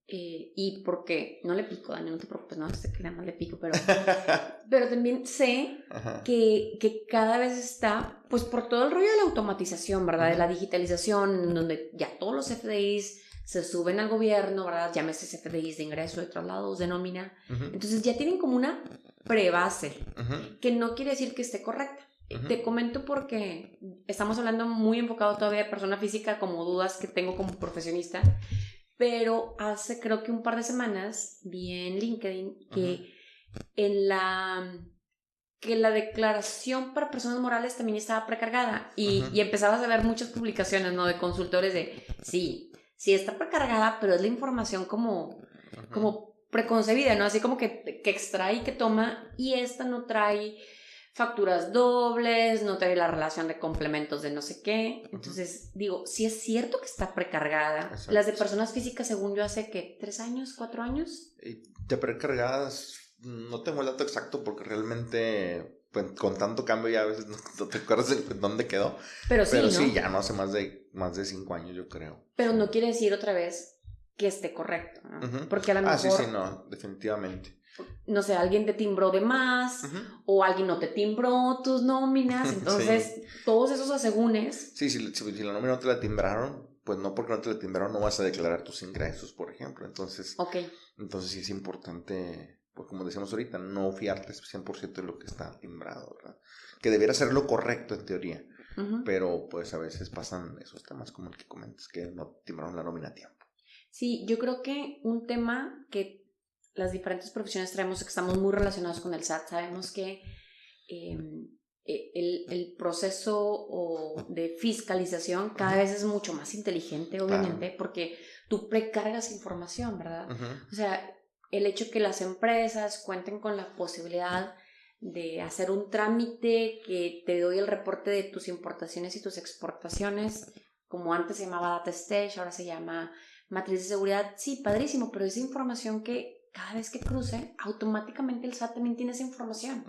y porque no le pico, Dani, no te preocupes, no sé que no le pico, pero también sé que cada vez está, pues por todo el rollo de la automatización, ¿verdad? De la digitalización, en donde ya todos los FDIs se suben al gobierno, ¿verdad? Llámese FDIs de ingreso, de traslados, de nómina. Entonces ya tienen como una prebase, que no quiere decir que esté correcta. Te comento porque estamos hablando muy enfocado todavía de persona física, como dudas que tengo como profesionista, pero hace creo que un par de semanas vi en LinkedIn que que la declaración para personas morales también estaba precargada y empezabas a ver muchas publicaciones, ¿no? De consultores de, sí está precargada, pero es la información como preconcebida, ¿no? Así como que extrae y que toma, y esta no trae facturas dobles, no trae la relación de complementos de no sé qué. Entonces, digo, sí es cierto que está precargada.
Exacto.
Las de personas físicas, según yo, hace, ¿qué? ¿3 años? ¿4 años?
De precargadas, no tengo el dato exacto porque realmente pues, con tanto cambio ya a veces no te acuerdas de dónde quedó.
Pero sí, ¿no?
Sí, ya no hace más de 5 años, yo creo.
Pero
sí.
no quiere decir otra vez que esté correcto, ¿no? Porque a lo mejor...
sí, no, definitivamente.
No sé, alguien te timbró de más, o alguien no te timbró tus nóminas, entonces todos esos asegúnes.
Sí, si la nómina no te la timbraron, pues no, porque no te la timbraron no vas a declarar tus ingresos, por ejemplo. Entonces sí es importante, pues como decíamos ahorita, no fiarte 100% de lo que está timbrado, ¿verdad? Que debiera ser lo correcto en teoría, pero pues a veces pasan esos temas como el que comentas, que no timbraron la nómina a tiempo.
Sí, yo creo que un tema que las diferentes profesiones traemos, que estamos muy relacionados con el SAT, sabemos que el proceso de fiscalización cada vez es mucho más inteligente, obviamente, porque tú precargas información, ¿verdad? O sea, el hecho que las empresas cuenten con la posibilidad de hacer un trámite que te doy el reporte de tus importaciones y tus exportaciones, como antes se llamaba Data Stage, ahora se llama matriz de seguridad, sí, padrísimo, pero esa información que cada vez que cruce, automáticamente el SAT también tiene esa información.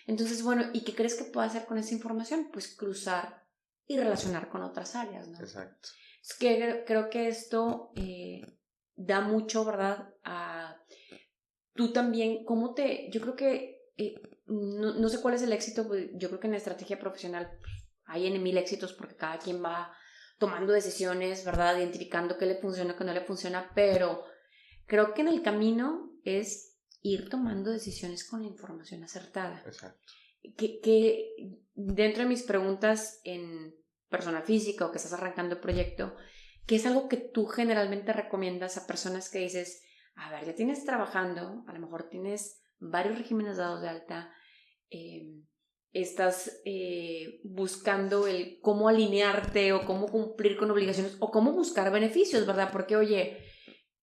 Entonces, bueno, ¿y qué crees que puedo hacer con esa información? Pues cruzar y relacionar con otras áreas, ¿no?
Exacto.
Es que creo que esto da mucho, ¿verdad? Tú también, yo creo que, no sé cuál es el éxito, pues, yo creo que en la estrategia profesional hay en 1000 éxitos porque cada quien va tomando decisiones, ¿verdad? Identificando qué le funciona, qué no le funciona, pero creo que en el camino es ir tomando decisiones con la información acertada.
Exacto.
Que dentro de mis preguntas en persona física o que estás arrancando el proyecto, ¿qué es algo que tú generalmente recomiendas a personas que dices, a ver, ya tienes trabajando, a lo mejor tienes varios regímenes dados de alta, estás buscando el cómo alinearte o cómo cumplir con obligaciones o cómo buscar beneficios, ¿verdad? Porque, oye,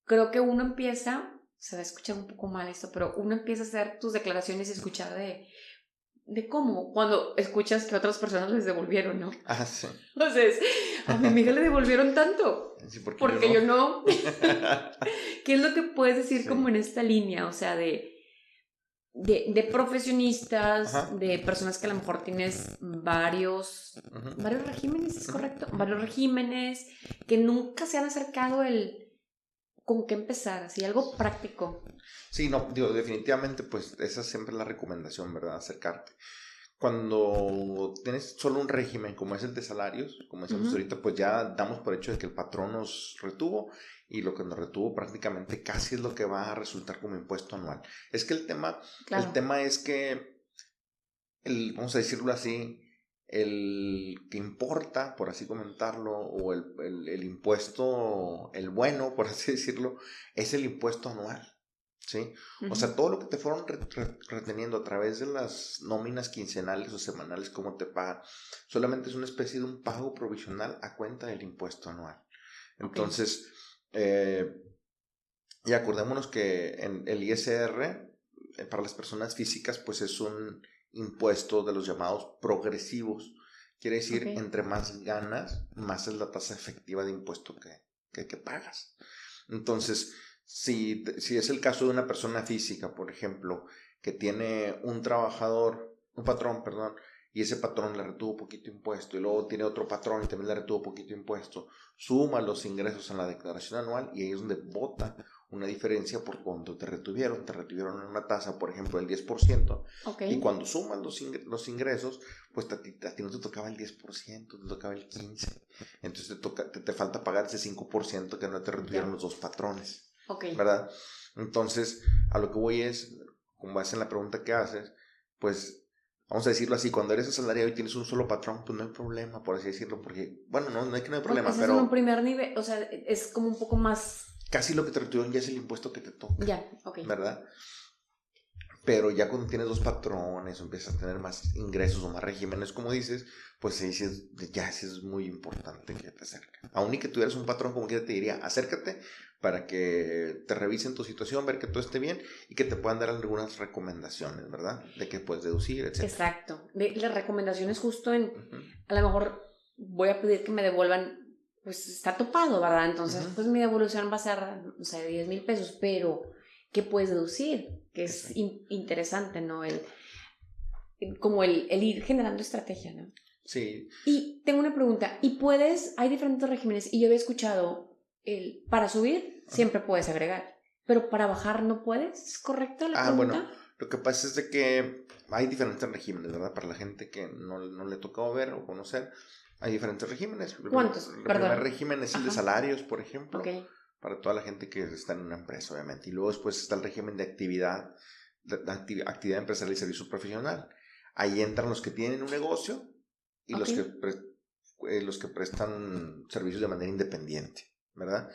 creo que uno empieza, se va a escuchar un poco mal esto, pero uno empieza a hacer tus declaraciones y escuchar de cómo, cuando escuchas que otras personas les devolvieron, ¿no?
Sí.
Entonces, a mi amiga le devolvieron tanto.
Sí,
porque yo no. ¿Qué es lo que puedes decir como en esta línea? O sea, de profesionistas, de personas que a lo mejor tienes varios regímenes, ¿es correcto? Varios regímenes que nunca se han acercado con qué empezar, así, algo práctico.
Sí, no, digo, definitivamente, pues esa es siempre la recomendación, ¿verdad? Acercarte. Cuando tienes solo un régimen como es el de salarios, como decíamos ahorita, pues ya damos por hecho de que el patrón nos retuvo y lo que nos retuvo prácticamente casi es lo que va a resultar como impuesto anual. Es que el tema es que, vamos a decirlo así, el que importa, por así comentarlo, o el impuesto, el bueno, por así decirlo, es el impuesto anual. ¿Sí? O sea, todo lo que te fueron reteniendo a través de las nóminas quincenales o semanales, como te pagan, solamente es una especie de un pago provisional a cuenta del impuesto anual. Entonces, y acordémonos que en el ISR, para las personas físicas, pues es un impuesto de los llamados progresivos. Quiere decir, entre más ganas, más es la tasa efectiva de impuesto que pagas. Entonces, si es el caso de una persona física, por ejemplo, que tiene un patrón, y ese patrón le retuvo poquito impuesto, y luego tiene otro patrón y también le retuvo poquito impuesto, suma los ingresos en la declaración anual y ahí es donde bota una diferencia por cuando te retuvieron una tasa, por ejemplo, del 10%, y cuando suman los ingresos, pues a ti no te tocaba el 10%, te tocaba el 15%, entonces te falta pagar ese 5% que no te retuvieron los dos patrones. ¿Verdad? Entonces, a lo que voy es, con base en la pregunta que haces, pues, vamos a decirlo así, cuando eres asalariado y tienes un solo patrón, pues no hay problema, por así decirlo, porque, bueno, no hay problema,
pues pero... es en un primer nivel, o sea, es como un poco más...
Casi lo que te retuvieron ya es el impuesto que te toca.
Ya,
¿verdad? Pero ya cuando tienes dos patrones o empiezas a tener más ingresos o más regímenes, como dices, pues ahí ya sí es muy importante que te acerques. Aún y que tuvieras un patrón, como quiera te diría, acércate para que te revisen tu situación, ver que todo esté bien y que te puedan dar algunas recomendaciones, ¿verdad? De qué puedes deducir, etc.
Exacto. Las recomendaciones justo a lo mejor voy a pedir que me devuelvan, pues está topado, ¿verdad? Entonces, pues mi devolución va a ser, no sé, 10,000 pesos, pero ¿qué puedes deducir? Que es interesante, ¿no? Como el ir generando estrategia, ¿no?
Sí.
Y tengo una pregunta, hay diferentes regímenes y yo había escuchado para subir siempre puedes agregar, pero para bajar no puedes, ¿es correcta la pregunta?
Bueno, lo que pasa es de que hay diferentes regímenes, ¿verdad? Para la gente que no le tocó ver o conocer, hay diferentes regímenes.
¿Cuántos?
El primer régimen es el de salarios, por ejemplo, para toda la gente que está en una empresa, obviamente. Y luego después está el régimen de actividad empresarial y servicio profesional. Ahí entran los que tienen un negocio y los que prestan servicios de manera independiente, ¿verdad?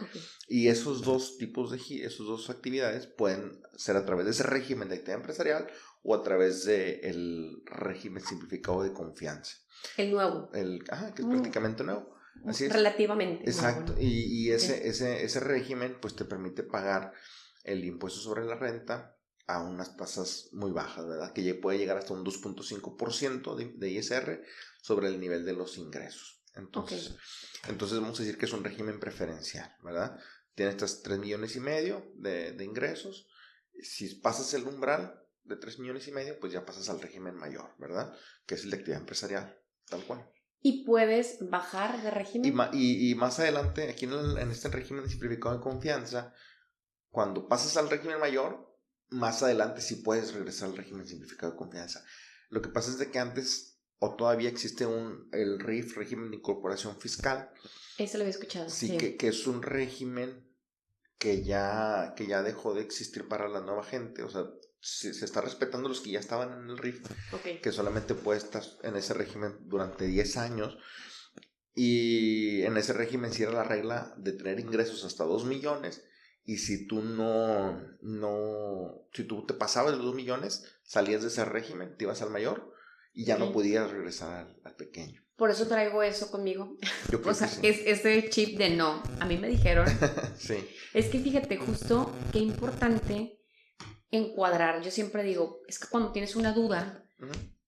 Y esos dos tipos esas dos actividades pueden ser a través de ese régimen de actividad empresarial o a través del régimen simplificado de confianza.
El nuevo.
Que es prácticamente nuevo. Así es.
Relativamente.
Exacto. Nuevo, ¿no? Y ese régimen pues te permite pagar el impuesto sobre la renta a unas tasas muy bajas, ¿verdad? Que puede llegar hasta un 2.5% de ISR sobre el nivel de los ingresos. Entonces vamos a decir que es un régimen preferencial, ¿verdad? Tienes estas 3,5 millones de ingresos. Si pasas el umbral de 3,5 millones, pues ya pasas al régimen mayor, ¿verdad? Que es el de actividad empresarial, tal cual.
¿Y puedes bajar de régimen?
Y más adelante, aquí en este régimen simplificado de confianza, cuando pasas al régimen mayor, más adelante sí puedes regresar al régimen simplificado de confianza. Lo que pasa es de que antes, o todavía existe el RIF, régimen de incorporación fiscal.
Eso lo había escuchado.
Sí. Que es un régimen que ya dejó de existir para la nueva gente. O sea, se está respetando los que ya estaban en el RIF, que solamente puede estar en ese régimen durante 10 años. Y en ese régimen sí era la regla de tener ingresos hasta 2 millones. Y si tú si tú te pasabas de los 2 millones, salías de ese régimen, te ibas al mayor y ya no podías regresar al pequeño.
Por eso traigo eso conmigo.
Yo creo
o sea,
que sí.
es ese chip de no. A mí me dijeron.
Sí.
Es que fíjate, justo qué importante encuadrar. Yo siempre digo, es que cuando tienes una duda,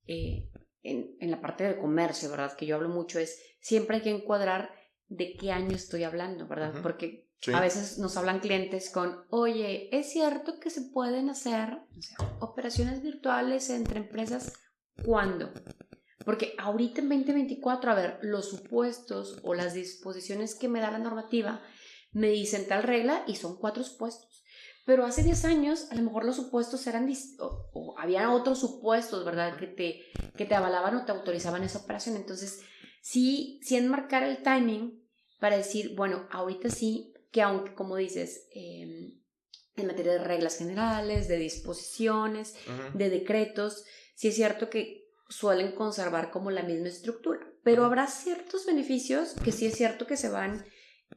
en la parte de comercio, ¿verdad? Que yo hablo mucho, siempre hay que encuadrar de qué año estoy hablando, ¿verdad? Porque a veces nos hablan clientes con, oye, ¿es cierto que se pueden hacer operaciones virtuales entre empresas? ¿Cuándo? Porque ahorita en 2024, a ver, los supuestos o las disposiciones que me da la normativa me dicen tal regla y son 4 supuestos. Pero hace 10 años a lo mejor los supuestos eran o había otros supuestos, ¿verdad? Que te avalaban o te autorizaban esa operación. Entonces, sí enmarcar el timing para decir, bueno, ahorita sí, que aunque, como dices, en materia de reglas generales, de disposiciones, de decretos, sí es cierto que suelen conservar como la misma estructura, pero habrá ciertos beneficios que sí es cierto que se van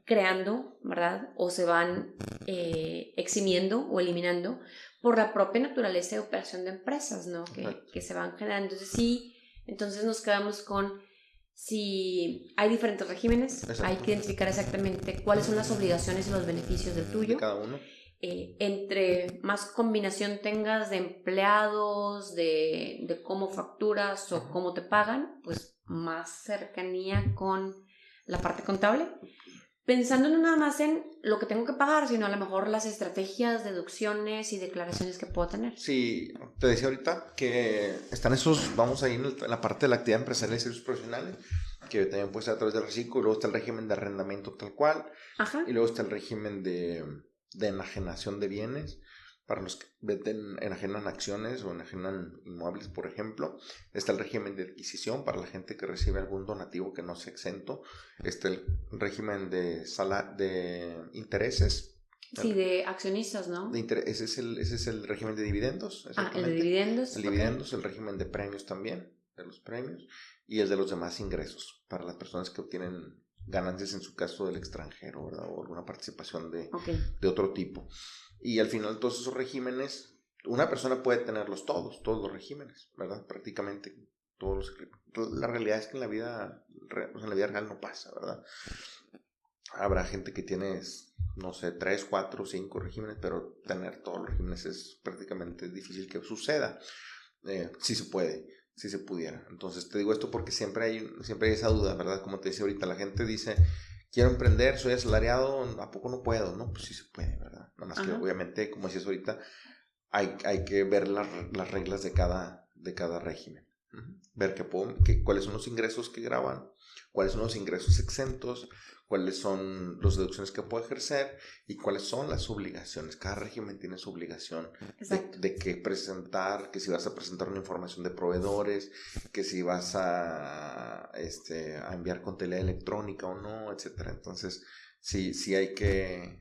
creando, ¿verdad? O se van eximiendo o eliminando por la propia naturaleza de operación de empresas, ¿no? Que se van generando. Entonces sí, entonces nos quedamos con si hay diferentes regímenes, hay que identificar exactamente cuáles son las obligaciones y los beneficios del tuyo.
De cada uno.
Entre más combinación tengas de empleados, de cómo facturas o cómo te pagan, pues más cercanía con la parte contable. Pensando no nada más en lo que tengo que pagar, sino a lo mejor las estrategias, deducciones y declaraciones que puedo tener.
Sí, te decía ahorita que están vamos ahí en la parte de la actividad empresarial y servicios profesionales, que también puede ser a través del reciclo, y luego está el régimen de arrendamiento tal cual, y luego está el régimen de enajenación de bienes, para los que enajenan acciones o enajenan inmuebles, por ejemplo. Está el régimen de adquisición para la gente que recibe algún donativo que no sea exento. Está el régimen de intereses.
Sí, de accionistas, ¿no?
Ese es el régimen de dividendos.
El de dividendos.
El dividendos, el régimen de premios también, de los premios, y el de los demás ingresos, para las personas que obtienen ganancias en su caso del extranjero, ¿verdad? O alguna participación de otro tipo. Y al final todos esos regímenes Una persona puede tenerlos todos los regímenes, ¿verdad? Prácticamente todos la realidad es que en la vida real no pasa, ¿verdad? Habrá gente que tiene, no sé, 3, 4, 5 regímenes, pero tener todos los regímenes es prácticamente difícil que suceda. Sí se puede, sí se pudiera. Entonces te digo esto porque siempre hay esa duda, ¿verdad? Como te decía ahorita, la gente dice, quiero emprender, soy asalariado, ¿a poco no puedo? No, pues sí se puede, ¿verdad? Nada más que obviamente, como decías ahorita, hay que ver las reglas de cada régimen. Ver cuáles son los ingresos que graban, cuáles son los ingresos exentos, cuáles son las deducciones que puedo ejercer y cuáles son las obligaciones. Cada régimen tiene su obligación de qué presentar, que si vas a presentar una información de proveedores, que si vas a enviar contabilidad electrónica o no, etcétera. Entonces, sí hay que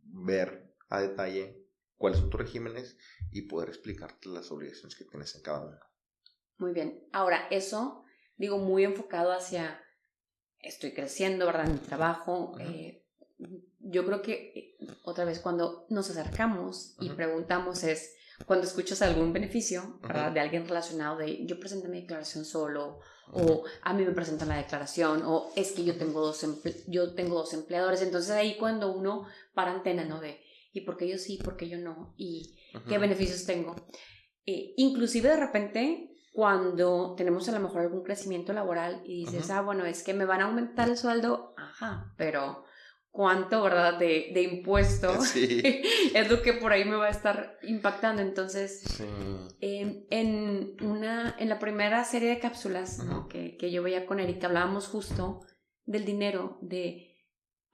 ver a detalle cuáles son tus regímenes y poder explicarte las obligaciones que tienes en cada uno.
Muy bien. Ahora, eso, digo, muy enfocado hacia, estoy creciendo, ¿verdad? En mi trabajo. Yo creo que, otra vez, cuando nos acercamos y preguntamos es, cuando escuchas algún beneficio, ¿verdad? De alguien relacionado de, yo presenté mi declaración solo, o a mí me presentan la declaración, o es que yo tengo dos empleadores. Entonces ahí cuando uno para antena, ¿no? De, ¿y por qué yo sí, por qué yo no? ¿Y qué beneficios tengo? Inclusive de repente, cuando tenemos a lo mejor algún crecimiento laboral y dices, bueno, es que me van a aumentar el sueldo, pero ¿cuánto, verdad, de impuestos
sí.
es lo que por ahí me va a estar impactando? Entonces,
sí.
en la primera serie de cápsulas, ¿no? que yo veía con Erika, hablábamos justo del dinero, de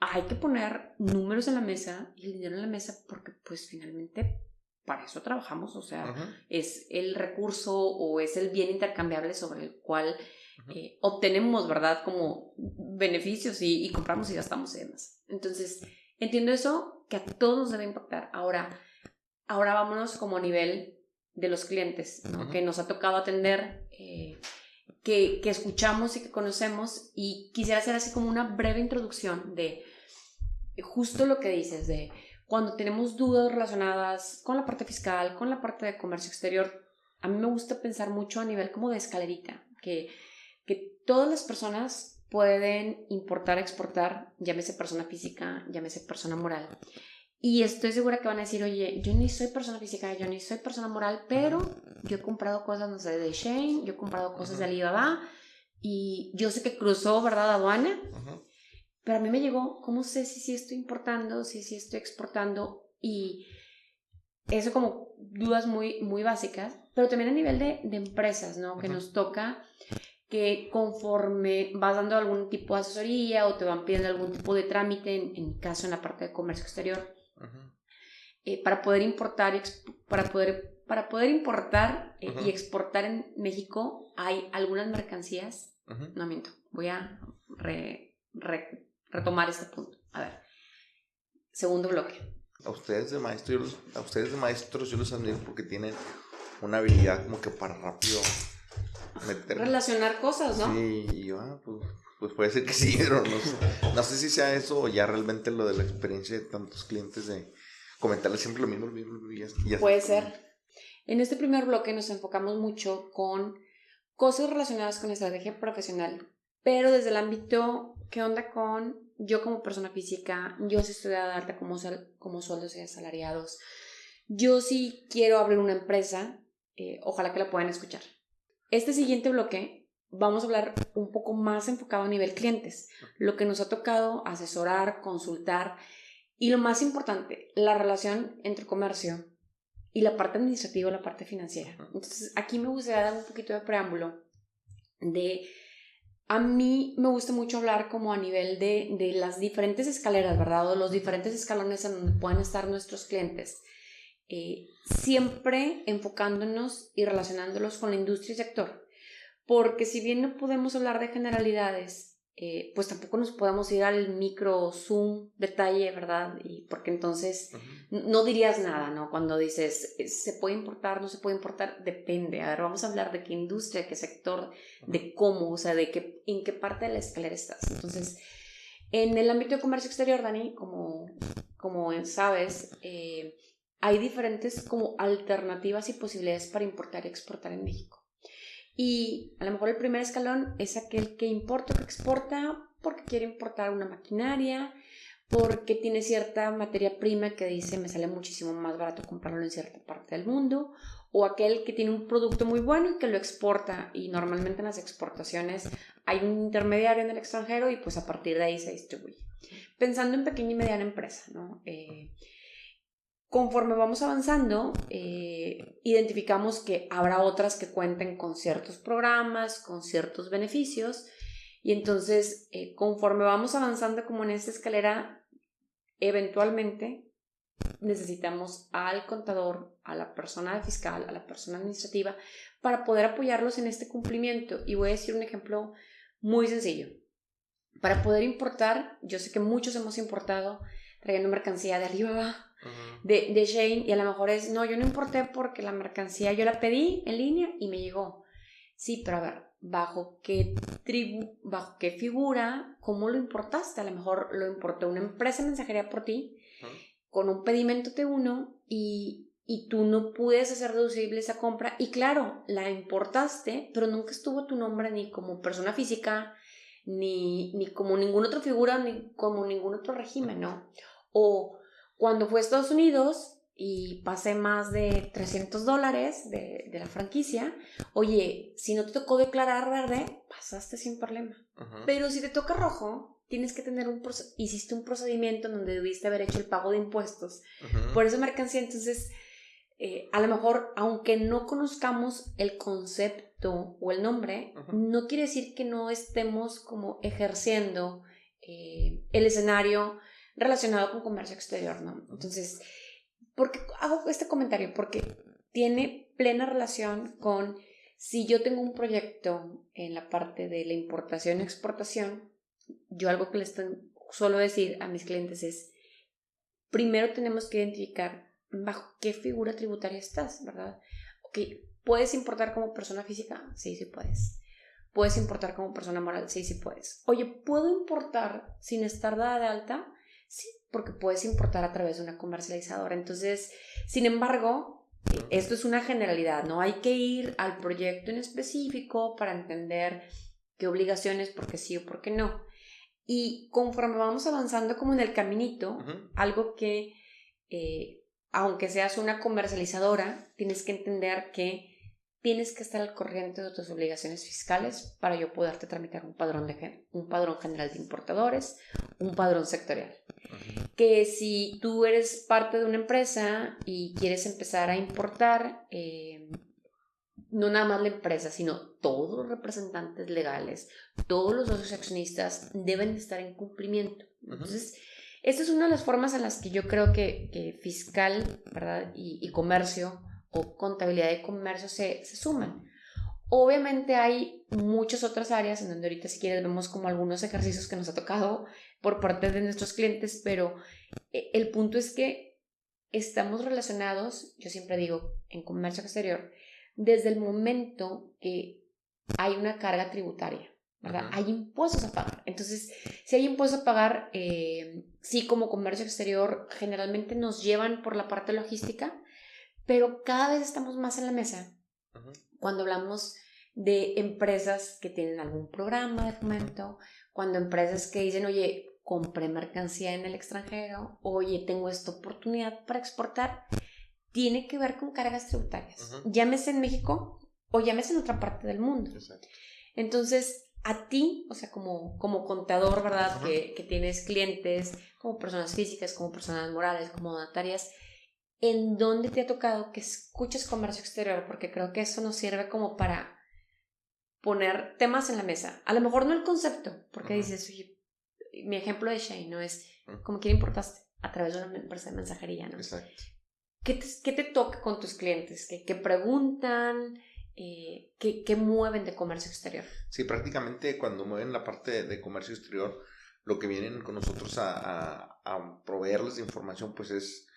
hay que poner números en la mesa y el dinero en la mesa porque pues finalmente para eso trabajamos, o sea, es el recurso o es el bien intercambiable sobre el cual obtenemos, ¿verdad? Como beneficios y compramos y gastamos y demás. Entonces, entiendo eso, que a todos nos debe impactar. Ahora vámonos como a nivel de los clientes, ¿no? Que nos ha tocado atender, que escuchamos y que conocemos, y quisiera hacer así como una breve introducción de justo lo que dices, de cuando tenemos dudas relacionadas con la parte fiscal, con la parte de comercio exterior. A mí me gusta pensar mucho a nivel como de escalerita, que todas las personas pueden importar, exportar, llámese persona física, llámese persona moral. Y estoy segura que van a decir, oye, yo ni soy persona física, yo ni soy persona moral, pero yo he comprado cosas, no sé, de Shein, yo he comprado cosas de Alibaba, y yo sé que cruzó, ¿verdad?, aduana. Pero a mí me llegó, ¿cómo sé si estoy importando, si estoy exportando? Y eso como dudas muy, muy básicas, pero también a nivel de empresas, ¿no? Que nos toca que conforme vas dando algún tipo de asesoría o te van pidiendo algún tipo de trámite, en mi caso en la parte de comercio exterior, para poder importar y exportar en México, hay algunas mercancías, no miento, voy a retomar este punto. A ver, segundo bloque.
A ustedes de maestros yo los admiro porque tienen una habilidad como que para rápido
relacionar cosas, ¿no?
Sí, y yo, pues puede ser que sí, pero no sé si sea eso o ya realmente lo de la experiencia de tantos clientes de comentarles siempre lo mismo. Y
puede ser. En este primer bloque nos enfocamos mucho con cosas relacionadas con la estrategia profesional, pero desde el ámbito, ¿qué onda con yo como persona física? Yo sí estoy darte como sueldos y asalariados. Yo sí quiero abrir una empresa, ojalá que la puedan escuchar. Este siguiente bloque vamos a hablar un poco más enfocado a nivel clientes, lo que nos ha tocado asesorar, consultar y lo más importante, la relación entre comercio y la parte administrativa, la parte financiera. Entonces, aquí me gustaría dar un poquito de preámbulo de, a mí me gusta mucho hablar como a nivel de las diferentes escaleras, ¿verdad? O los diferentes escalones en donde pueden estar nuestros clientes. Siempre enfocándonos y relacionándolos con la industria y sector, porque si bien no podemos hablar de generalidades, pues tampoco nos podemos ir al micro zoom detalle, ¿verdad? Y porque entonces no dirías nada, ¿no? Cuando dices, ¿se puede importar, no se puede importar? Depende. A ver, vamos a hablar de qué industria, qué sector, de cómo, o sea, en qué parte de la escalera estás. Entonces, en el ámbito de comercio exterior, Dani, como sabes, hay diferentes como alternativas y posibilidades para importar y exportar en México. Y a lo mejor el primer escalón es aquel que importa o que exporta porque quiere importar una maquinaria, porque tiene cierta materia prima que dice me sale muchísimo más barato comprarlo en cierta parte del mundo, o aquel que tiene un producto muy bueno y que lo exporta, y normalmente en las exportaciones hay un intermediario en el extranjero y pues a partir de ahí se distribuye. Pensando en pequeña y mediana empresa, ¿no? Conforme vamos avanzando, identificamos que habrá otras que cuenten con ciertos programas, con ciertos beneficios, y entonces conforme vamos avanzando como en esta escalera, eventualmente necesitamos al contador, a la persona fiscal, a la persona administrativa para poder apoyarlos en este cumplimiento. Y voy a decir un ejemplo muy sencillo. Para poder importar, yo sé que muchos hemos importado trayendo mercancía de arriba de Shein, y a lo mejor es, no, yo no importé porque la mercancía yo la pedí en línea y me llegó. Sí, pero a ver, ¿bajo qué figura? ¿Cómo lo importaste? A lo mejor lo importó una empresa de mensajería por ti, con un pedimento T1, y tú no puedes hacer deducible esa compra. Y claro, la importaste, pero nunca estuvo tu nombre ni como persona física, ni como ninguna otra figura, ni como ningún otro régimen, ¿no? O cuando fue a Estados Unidos y pasé más de $300 de la franquicia, oye, si no te tocó declarar verde, pasaste sin problema. Pero si te toca rojo, tienes que tener hiciste un procedimiento en donde debiste haber hecho el pago de impuestos por esa mercancía. Entonces, a lo mejor, aunque no conozcamos el concepto o el nombre, no quiere decir que no estemos como ejerciendo el escenario relacionado con comercio exterior, ¿no? Entonces, ¿por qué hago este comentario? Porque tiene plena relación con si yo tengo un proyecto en la parte de la importación y exportación. Yo algo que les suelo decir a mis clientes es, primero tenemos que identificar bajo qué figura tributaria estás, ¿verdad? Ok, ¿puedes importar como persona física? Sí, sí puedes. ¿Puedes importar como persona moral? Sí, sí puedes. Oye, ¿puedo importar sin estar dada de alta? Sí, porque puedes importar a través de una comercializadora. Entonces, sin embargo, esto es una generalidad, ¿no? Hay que ir al proyecto en específico para entender qué obligaciones, por qué sí o por qué no. Y conforme vamos avanzando como en el caminito, algo que, aunque seas una comercializadora, tienes que entender que tienes que estar al corriente de tus obligaciones fiscales para yo poderte tramitar un padrón general de importadores, un padrón sectorial. Que si tú eres parte de una empresa y quieres empezar a importar, no nada más la empresa, sino todos los representantes legales, todos los socios accionistas deben de estar en cumplimiento. Entonces, esta es una de las formas en las que yo creo que fiscal, ¿verdad? Y comercio o contabilidad de comercio se suman. Obviamente hay muchas otras áreas en donde ahorita, si quieres, vemos como algunos ejercicios que nos ha tocado por parte de nuestros clientes, pero el punto es que estamos relacionados, yo siempre digo, en comercio exterior, desde el momento que hay una carga tributaria, ¿verdad? Hay impuestos a pagar. Entonces, si hay impuestos a pagar, sí, como comercio exterior, generalmente nos llevan por la parte logística, pero cada vez estamos más en la mesa cuando hablamos de empresas que tienen algún programa de fomento, cuando empresas que dicen, oye, compré mercancía en el extranjero, oye, tengo esta oportunidad para exportar, tiene que ver con cargas tributarias. Llámese en México o llámese en otra parte del mundo. Exacto. Entonces, a ti, o sea, como contador, ¿verdad? Que tienes clientes, como personas físicas, como personas morales, como donatarias, ¿en dónde te ha tocado que escuches comercio exterior? Porque creo que eso nos sirve como para poner temas en la mesa. A lo mejor no el concepto, porque dices, oye, mi ejemplo de Shein, ¿no? Es como que importaste a través de una empresa de mensajería, ¿no? Exacto. ¿Qué te toca con tus clientes? ¿Qué preguntan? ¿Qué mueven de comercio exterior?
Sí, prácticamente cuando mueven la parte de comercio exterior, lo que vienen con nosotros a proveerles de información, pues es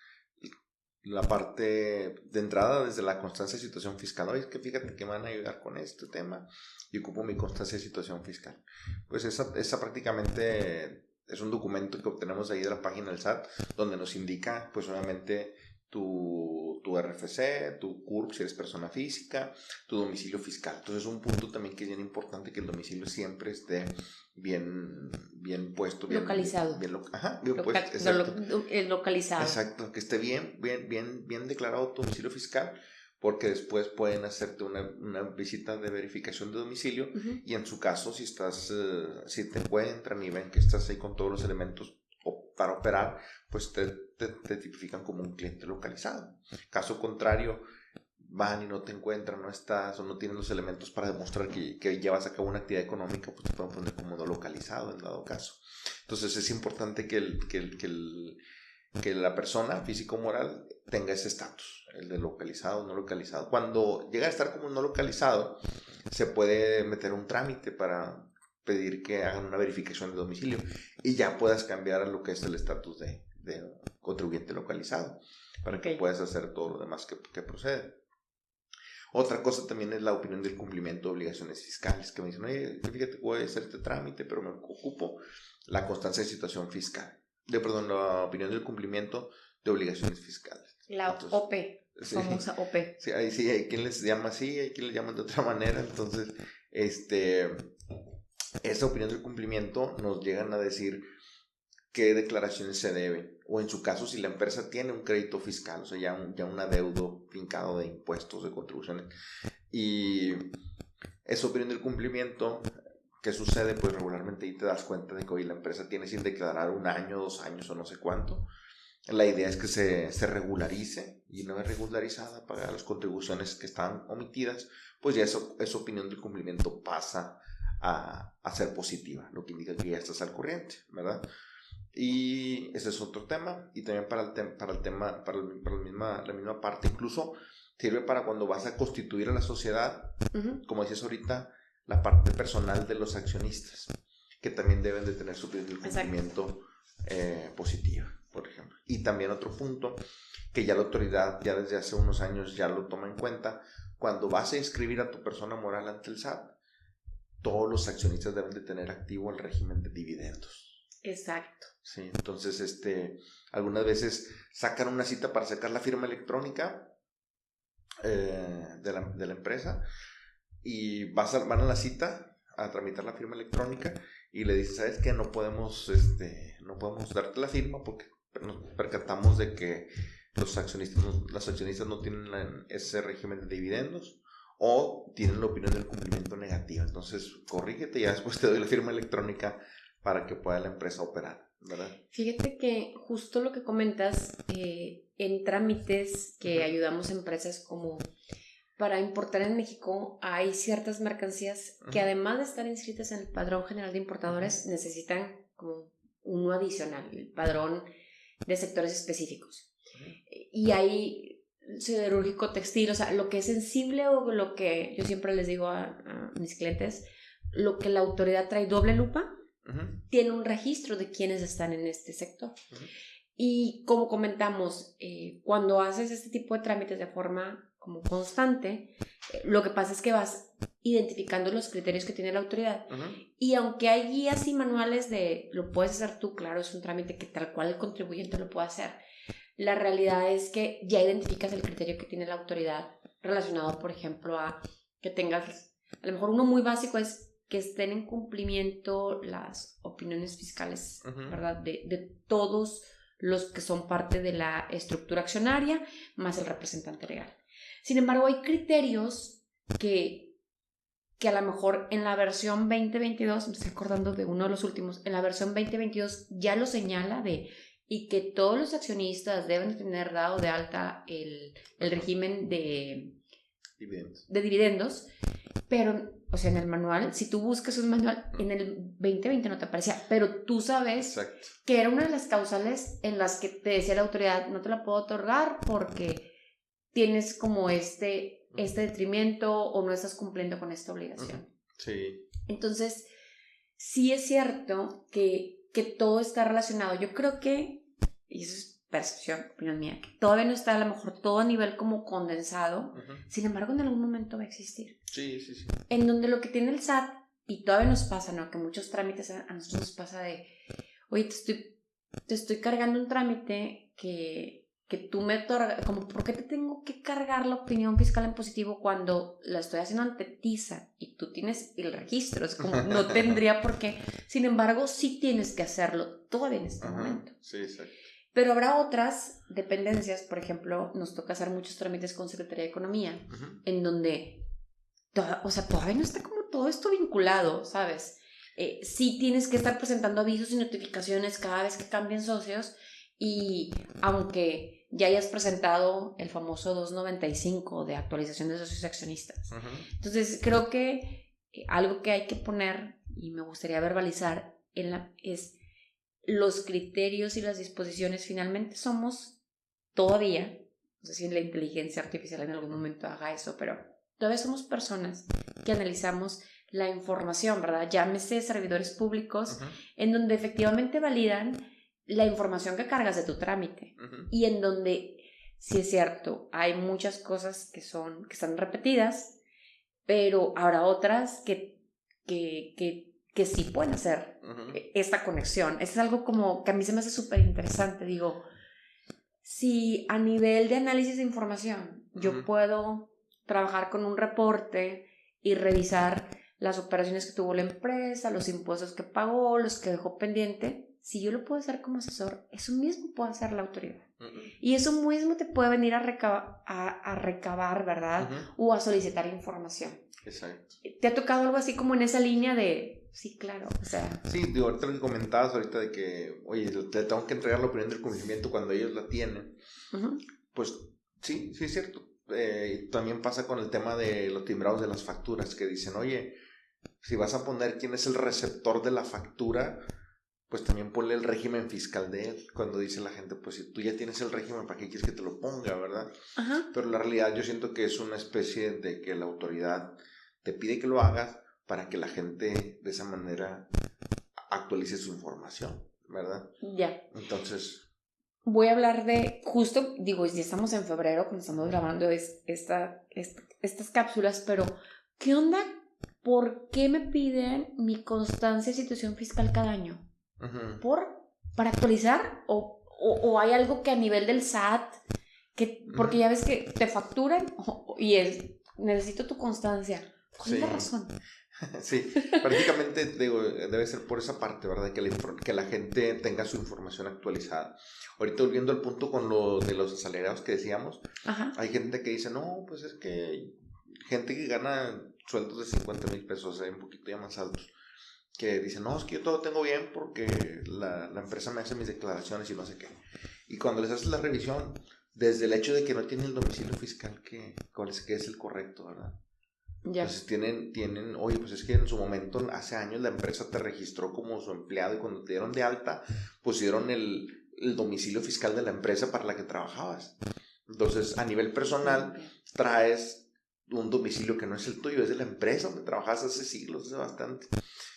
la parte de entrada desde la constancia de situación fiscal. Oye, es que fíjate que me van a ayudar con este tema y ocupo mi constancia de situación fiscal. Pues esa prácticamente es un documento que obtenemos ahí de la página del SAT, donde nos indica, pues obviamente, tu RFC, tu CURP si eres persona física, tu domicilio fiscal. Entonces un punto también que es bien importante, que el domicilio siempre esté bien puesto, bien
localizado.
bien puesto, exacto.
Localizado.
Exacto, que esté bien declarado tu domicilio fiscal, porque después pueden hacerte una visita de verificación de domicilio, y en su caso, si te encuentran y ven que estás ahí con todos los elementos para operar, pues te tipifican como un cliente localizado. Caso contrario, van y no te encuentran, no estás o no tienen los elementos para demostrar que llevas a cabo una actividad económica, pues te pueden poner como no localizado en dado caso. Entonces es importante que la persona física o moral tenga ese estatus, el de localizado o no localizado. Cuando llega a estar como no localizado, se puede meter un trámite para pedir que hagan una verificación de domicilio y ya puedas cambiar a lo que es el estatus de contribuyente localizado, para que puedas hacer todo lo demás que procede. Otra cosa también es la opinión del cumplimiento de obligaciones fiscales, que me dicen, oye, fíjate, voy a hacer este trámite, pero me ocupo la constancia de situación fiscal. La opinión del cumplimiento de obligaciones fiscales.
Entonces, OP,
sí,
famosa OP.
Sí, hay quien les llama así, hay quien les llama de otra manera. Entonces, esa opinión del cumplimiento nos llegan a decir qué declaraciones se deben, o en su caso si la empresa tiene un crédito fiscal, o sea, ya un adeudo fincado de impuestos, de contribuciones, y esa opinión del cumplimiento, ¿qué sucede? Pues regularmente ahí te das cuenta de que hoy la empresa tiene sin declarar 1 año, 2 años o no sé cuánto. La idea es que se regularice, y una vez regularizada, pagar las contribuciones que están omitidas, pues ya esa opinión del cumplimiento pasa a ser positiva, lo que indica que ya estás al corriente, ¿verdad? Y ese es otro tema. Y también la misma parte, incluso sirve para cuando vas a constituir a la sociedad, como decías ahorita, la parte personal de los accionistas, que también deben de tener su cumplimiento positiva, por ejemplo. Y también otro punto, que ya la autoridad, ya desde hace unos años, ya lo toma en cuenta: cuando vas a inscribir a tu persona moral ante el SAT, todos los accionistas deben de tener activo el régimen de dividendos.
Exacto.
Sí, entonces algunas veces sacan una cita para sacar la firma electrónica de la empresa, y van a la cita a tramitar la firma electrónica, y le dices, ¿sabes qué? No podemos darte la firma porque nos percatamos de que los accionistas no tienen ese régimen de dividendos, o tienen la opinión del cumplimiento negativa. Entonces, corrígete y ya después te doy la firma electrónica para que pueda la empresa operar, ¿verdad?
Fíjate que justo lo que comentas, en trámites que ayudamos a empresas como para importar en México, hay ciertas mercancías que además de estar inscritas en el Padrón General de Importadores, necesitan como uno adicional, el padrón de sectores específicos. Y hay siderúrgico, textil, o sea, lo que es sensible, o lo que yo siempre les digo a mis clientes, lo que la autoridad trae doble lupa, tiene un registro de quienes están en este sector. Y como comentamos, cuando haces este tipo de trámites de forma como constante, lo que pasa es que vas identificando los criterios que tiene la autoridad. Y aunque hay guías y manuales de lo puedes hacer tú, claro, es un trámite que tal cual el contribuyente lo puede hacer, la realidad es que ya identificas el criterio que tiene la autoridad relacionado, por ejemplo, a que tengas, a lo mejor uno muy básico es que estén en cumplimiento las opiniones fiscales, ¿verdad? De todos los que son parte de la estructura accionaria, más el representante legal. Sin embargo, hay criterios que a lo mejor en la versión 2022, me estoy acordando de uno de los últimos, en la versión 2022 ya lo señala y que todos los accionistas deben tener dado de alta el régimen de dividendos, pero, o sea, en el manual, si tú buscas un manual, en el 2020 no te aparecía, pero tú sabes que era una de las causales en las que te decía la autoridad, no te la puedo otorgar porque tienes como este detrimento o no estás cumpliendo con esta obligación.
Sí.
Entonces, sí es cierto que todo está relacionado. Yo creo que, y eso es percepción, opinión mía, que todavía no está a lo mejor todo a nivel como condensado, sin embargo en algún momento va a existir.
Sí.
En donde lo que tiene el SAT, y todavía nos pasa, ¿no? Que muchos trámites a nosotros nos pasa de, oye, te estoy cargando un trámite que que tú me otorgas, como ¿por qué te tengo que cargar la opinión fiscal en positivo cuando la estoy haciendo ante TISA y tú tienes el registro? Es como, no tendría por qué. Sin embargo, sí tienes que hacerlo todavía en este momento.
Sí, exacto.
Pero habrá otras dependencias, por ejemplo, nos toca hacer muchos trámites con Secretaría de Economía, en donde, o sea, todavía no está como todo esto vinculado, ¿sabes? Sí tienes que estar presentando avisos y notificaciones cada vez que cambien socios, y aunque ya hayas presentado el famoso 295 de actualización de socios y accionistas. Entonces creo que algo que hay que poner y me gustaría verbalizar es los criterios y las disposiciones. Finalmente somos todavía, no sé si la inteligencia artificial en algún momento haga eso, pero todavía somos personas que analizamos la información, ¿verdad? Llámese servidores públicos, en donde efectivamente validan la información que cargas de tu trámite, y en donde, sí es cierto, hay muchas cosas que están repetidas, pero habrá otras que sí pueden hacer esta conexión. Es algo como que a mí se me hace súper interesante. Digo, si a nivel de análisis de información yo puedo trabajar con un reporte y revisar las operaciones que tuvo la empresa, los impuestos que pagó, los que dejó pendiente, si yo lo puedo hacer como asesor, eso mismo puede hacer la autoridad. Y eso mismo te puede venir a recabar, ¿verdad? O a solicitar información.
Exacto.
¿Te ha tocado algo así como en esa línea de, sí, claro, o sea?
Sí, digo, ahorita lo que comentabas ahorita de que, oye, te tengo que entregar la opinión del conocimiento cuando ellos la tienen, pues sí es cierto. También pasa con el tema de los timbrados de las facturas, que dicen, oye, si vas a poner quién es el receptor de la factura, pues también ponle el régimen fiscal de él. Cuando dice la gente, pues si tú ya tienes el régimen, ¿para qué quieres que te lo ponga, verdad? Pero la realidad yo siento que es una especie de que la autoridad te pide que lo hagas para que la gente de esa manera actualice su información, ¿verdad?
Ya.
Entonces,
voy a hablar de, justo, digo, ya estamos en febrero cuando estamos grabando estas cápsulas, pero ¿qué onda? ¿Por qué me piden mi constancia de situación fiscal cada año? ¿Para actualizar? ¿O hay algo que a nivel del SAT, porque ya ves que te facturan y necesito tu constancia? ¿Cuál es la razón?
Sí, prácticamente digo, debe ser por esa parte, ¿verdad? Que la gente tenga su información actualizada. Ahorita volviendo al punto con lo de los asalariados que decíamos, hay gente que dice, no, pues es que gente que gana sueldos de 50,000 pesos, un poquito ya más altos, que dicen, no, es que yo todo tengo bien porque la empresa me hace mis declaraciones y no sé qué. Y cuando les haces la revisión, desde el hecho de que no tienen el domicilio fiscal que es el correcto, ¿verdad? Ya. Entonces tienen, oye, pues es que en su momento, hace años, la empresa te registró como su empleado y cuando te dieron de alta, pusieron el domicilio fiscal de la empresa para la que trabajabas. Entonces, a nivel personal, traes un domicilio que no es el tuyo, es de la empresa donde trabajas hace siglos, hace bastante.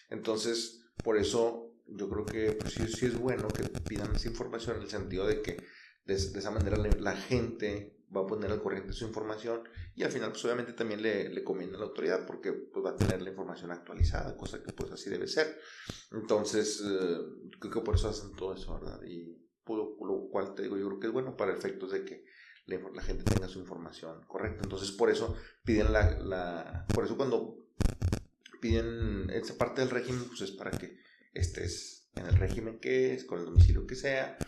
Entonces, por eso yo creo que pues, sí es bueno que pidan esa información en el sentido de que de esa manera la gente va a poner al corriente su información y al final pues obviamente también le conviene a la autoridad porque pues va a tener la información actualizada, cosa que pues así debe ser. Entonces creo que por eso hacen todo eso, ¿verdad? Y por lo cual te digo, yo creo que es bueno para efectos de que la gente tenga su información correcta. Entonces por eso piden por eso cuando piden esa parte del régimen pues es para que estés en el régimen que es, con el domicilio que sea.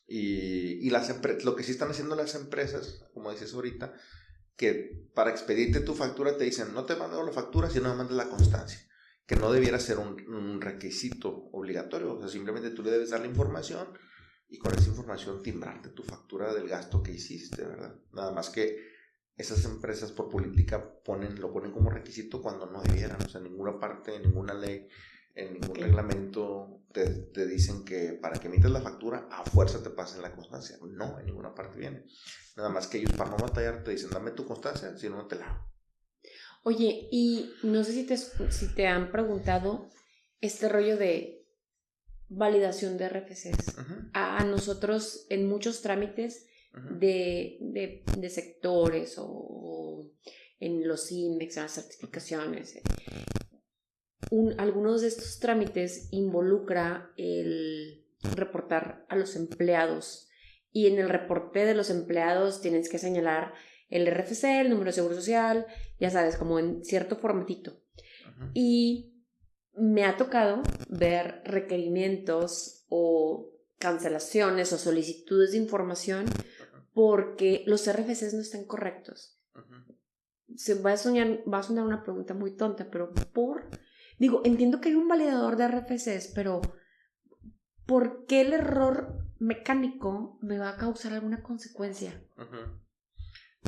Y lo que sí están haciendo las empresas, como dices ahorita, que para expedirte tu factura te dicen, no te mando la factura, sino me mandas la constancia, que no debiera ser un requisito obligatorio, o sea, simplemente tú le debes dar la información y con esa información timbrarte tu factura del gasto que hiciste, ¿verdad? Nada más que esas empresas por política lo ponen como requisito cuando no debieran, o sea, en ninguna parte, en ninguna ley, en ningún reglamento te dicen que para que emites la factura a fuerza te pasen la constancia. No, en ninguna parte viene. Nada más que ellos para no batallar te dicen, dame tu constancia, si no, no te la hago.
Oye, y no sé si te han preguntado este rollo de validación de RFCs. A nosotros en muchos trámites de sectores o en los INDEX, en las certificaciones, algunos de estos trámites involucra el reportar a los empleados y en el reporte de los empleados tienes que señalar el RFC, el número de seguro social, ya sabes, como en cierto formatito.
Ajá.
Y me ha tocado ver requerimientos o cancelaciones o solicitudes de información porque los RFCs no están correctos.
Ajá.
Va a sonar una pregunta muy tonta, pero digo, entiendo que hay un validador de RFCs, pero ¿por qué el error mecánico me va a causar alguna consecuencia?
Ajá.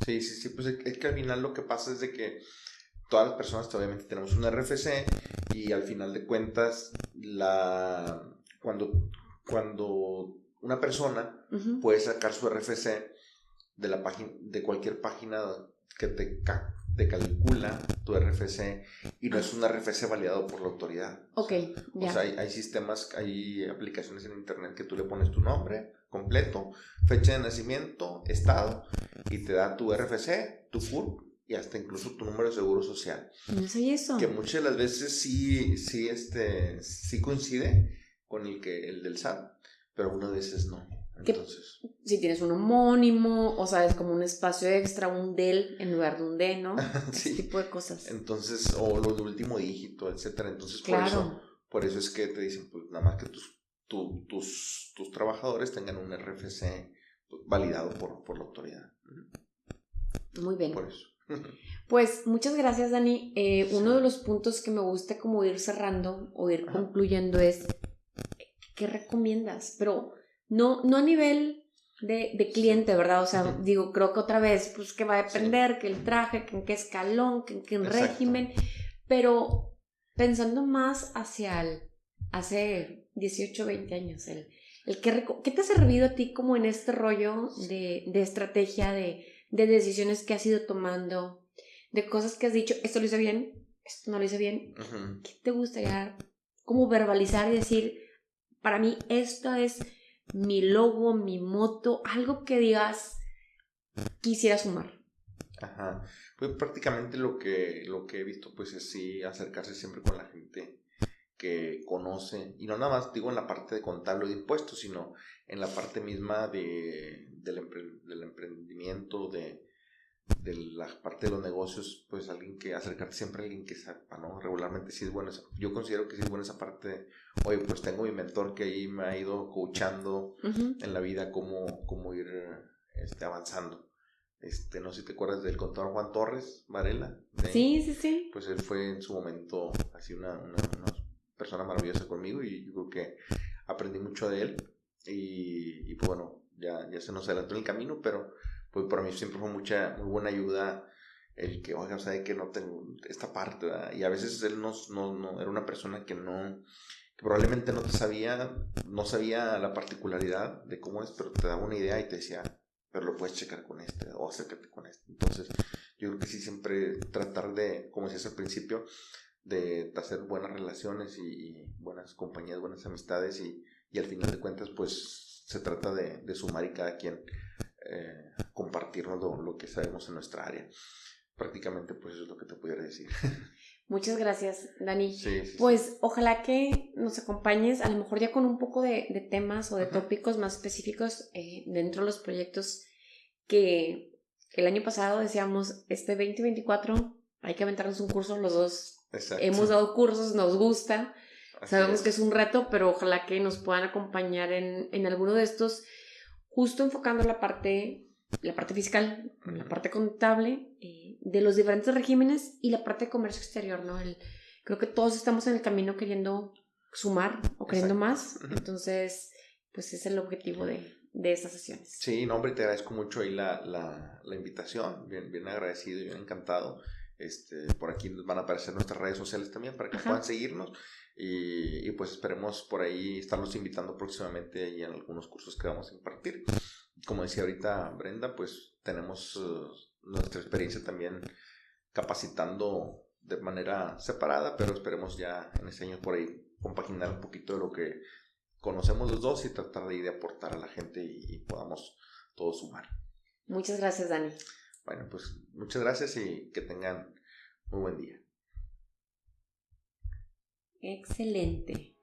Sí, pues es que al final lo que pasa es de que todas las personas obviamente tenemos un RFC y al final de cuentas cuando una persona
Uh-huh.
puede sacar su RFC de la página, de cualquier página que te calcula tu RFC y no es un RFC validado por la autoridad.
Ok, ya.
O sea, hay sistemas, hay aplicaciones en internet que tú le pones tu nombre completo, fecha de nacimiento, estado y te da tu RFC, tu CURP y hasta incluso tu número de seguro social.
No sé eso.
Que muchas de las veces sí coincide con el del SAT, pero algunas veces no. Entonces,
si tienes un homónimo, o sabes, como un espacio extra, un del en lugar de un de, ¿no?
sí.
Ese tipo de cosas.
Entonces, o lo de último dígito, etcétera. Entonces,
claro.
por eso es que te dicen, pues nada más que tus trabajadores tengan un RFC validado por la autoridad.
Muy bien.
Por eso.
Pues muchas gracias, Dani. Uno de los puntos que me gusta como ir cerrando o ir concluyendo es ¿qué recomiendas? Pero no a nivel de cliente, ¿verdad? O sea, digo, creo que otra vez, pues que va a depender, que el traje, que en qué escalón, que en qué régimen, pero pensando más hace 18, 20 años, ¿qué te ha servido a ti como en este rollo de estrategia, de decisiones que has ido tomando, de cosas que has dicho, esto lo hice bien, esto no lo hice bien? ¿Qué te gustaría como verbalizar y decir, para mí esto es mi logo, mi moto, algo que digas, quisiera sumar?
Ajá, pues prácticamente lo que he visto pues es sí acercarse siempre con la gente que conoce, y no nada más digo en la parte de contable o de impuestos, sino en la parte misma del emprendimiento, de la parte de los negocios, pues acercarte siempre a alguien que sepa, ¿no? Regularmente sí es bueno, yo considero que sí es buena esa parte de, oye, pues tengo mi mentor que ahí me ha ido coachando en la vida cómo ir avanzando. No sé si te acuerdas del contador Juan Torres Varela.
Sí.
Pues él fue en su momento así una persona maravillosa conmigo y yo creo que aprendí mucho de él y pues bueno, ya se nos adelantó en el camino, pero pues para mí siempre fue muy buena ayuda el que, oiga, o sea, que no tengo esta parte, ¿verdad? Y a veces él no era una persona que probablemente no sabía la particularidad de cómo es, pero te daba una idea y te decía, pero lo puedes checar con este o acércate con este. Entonces yo creo que sí siempre tratar de, como decías al principio, de hacer buenas relaciones y buenas compañías, buenas amistades y al final de cuentas pues se trata de sumar y cada quien compartirnos lo que sabemos en nuestra área. Prácticamente pues eso es lo que te pudiera decir.
Muchas gracias, Dani.
Sí,
pues ojalá que nos acompañes, a lo mejor ya con un poco de temas o de tópicos más específicos dentro de los proyectos que el año pasado decíamos, 2024 hay que aventarnos un curso los dos. Exacto. Hemos dado cursos, nos gusta, sabemos que es un reto, pero ojalá que nos puedan acompañar en alguno de estos, justo enfocando la parte fiscal, la parte contable, de los diferentes regímenes y la parte de comercio exterior, ¿no? Creo que todos estamos en el camino queriendo sumar o queriendo más, entonces, pues es el objetivo de estas sesiones.
Sí, no, hombre, te agradezco mucho ahí la invitación, bien agradecido y bien encantado. Por aquí van a aparecer nuestras redes sociales también para que puedan seguirnos y pues esperemos por ahí estarlos invitando próximamente y en algunos cursos que vamos a impartir. Como decía ahorita Brenda, pues tenemos nuestra experiencia también capacitando de manera separada, pero esperemos ya en este año por ahí compaginar un poquito de lo que conocemos los dos y tratar de aportar a la gente y podamos todos sumar.
Muchas gracias, Dani.
Bueno, pues muchas gracias y que tengan muy buen día.
Excelente.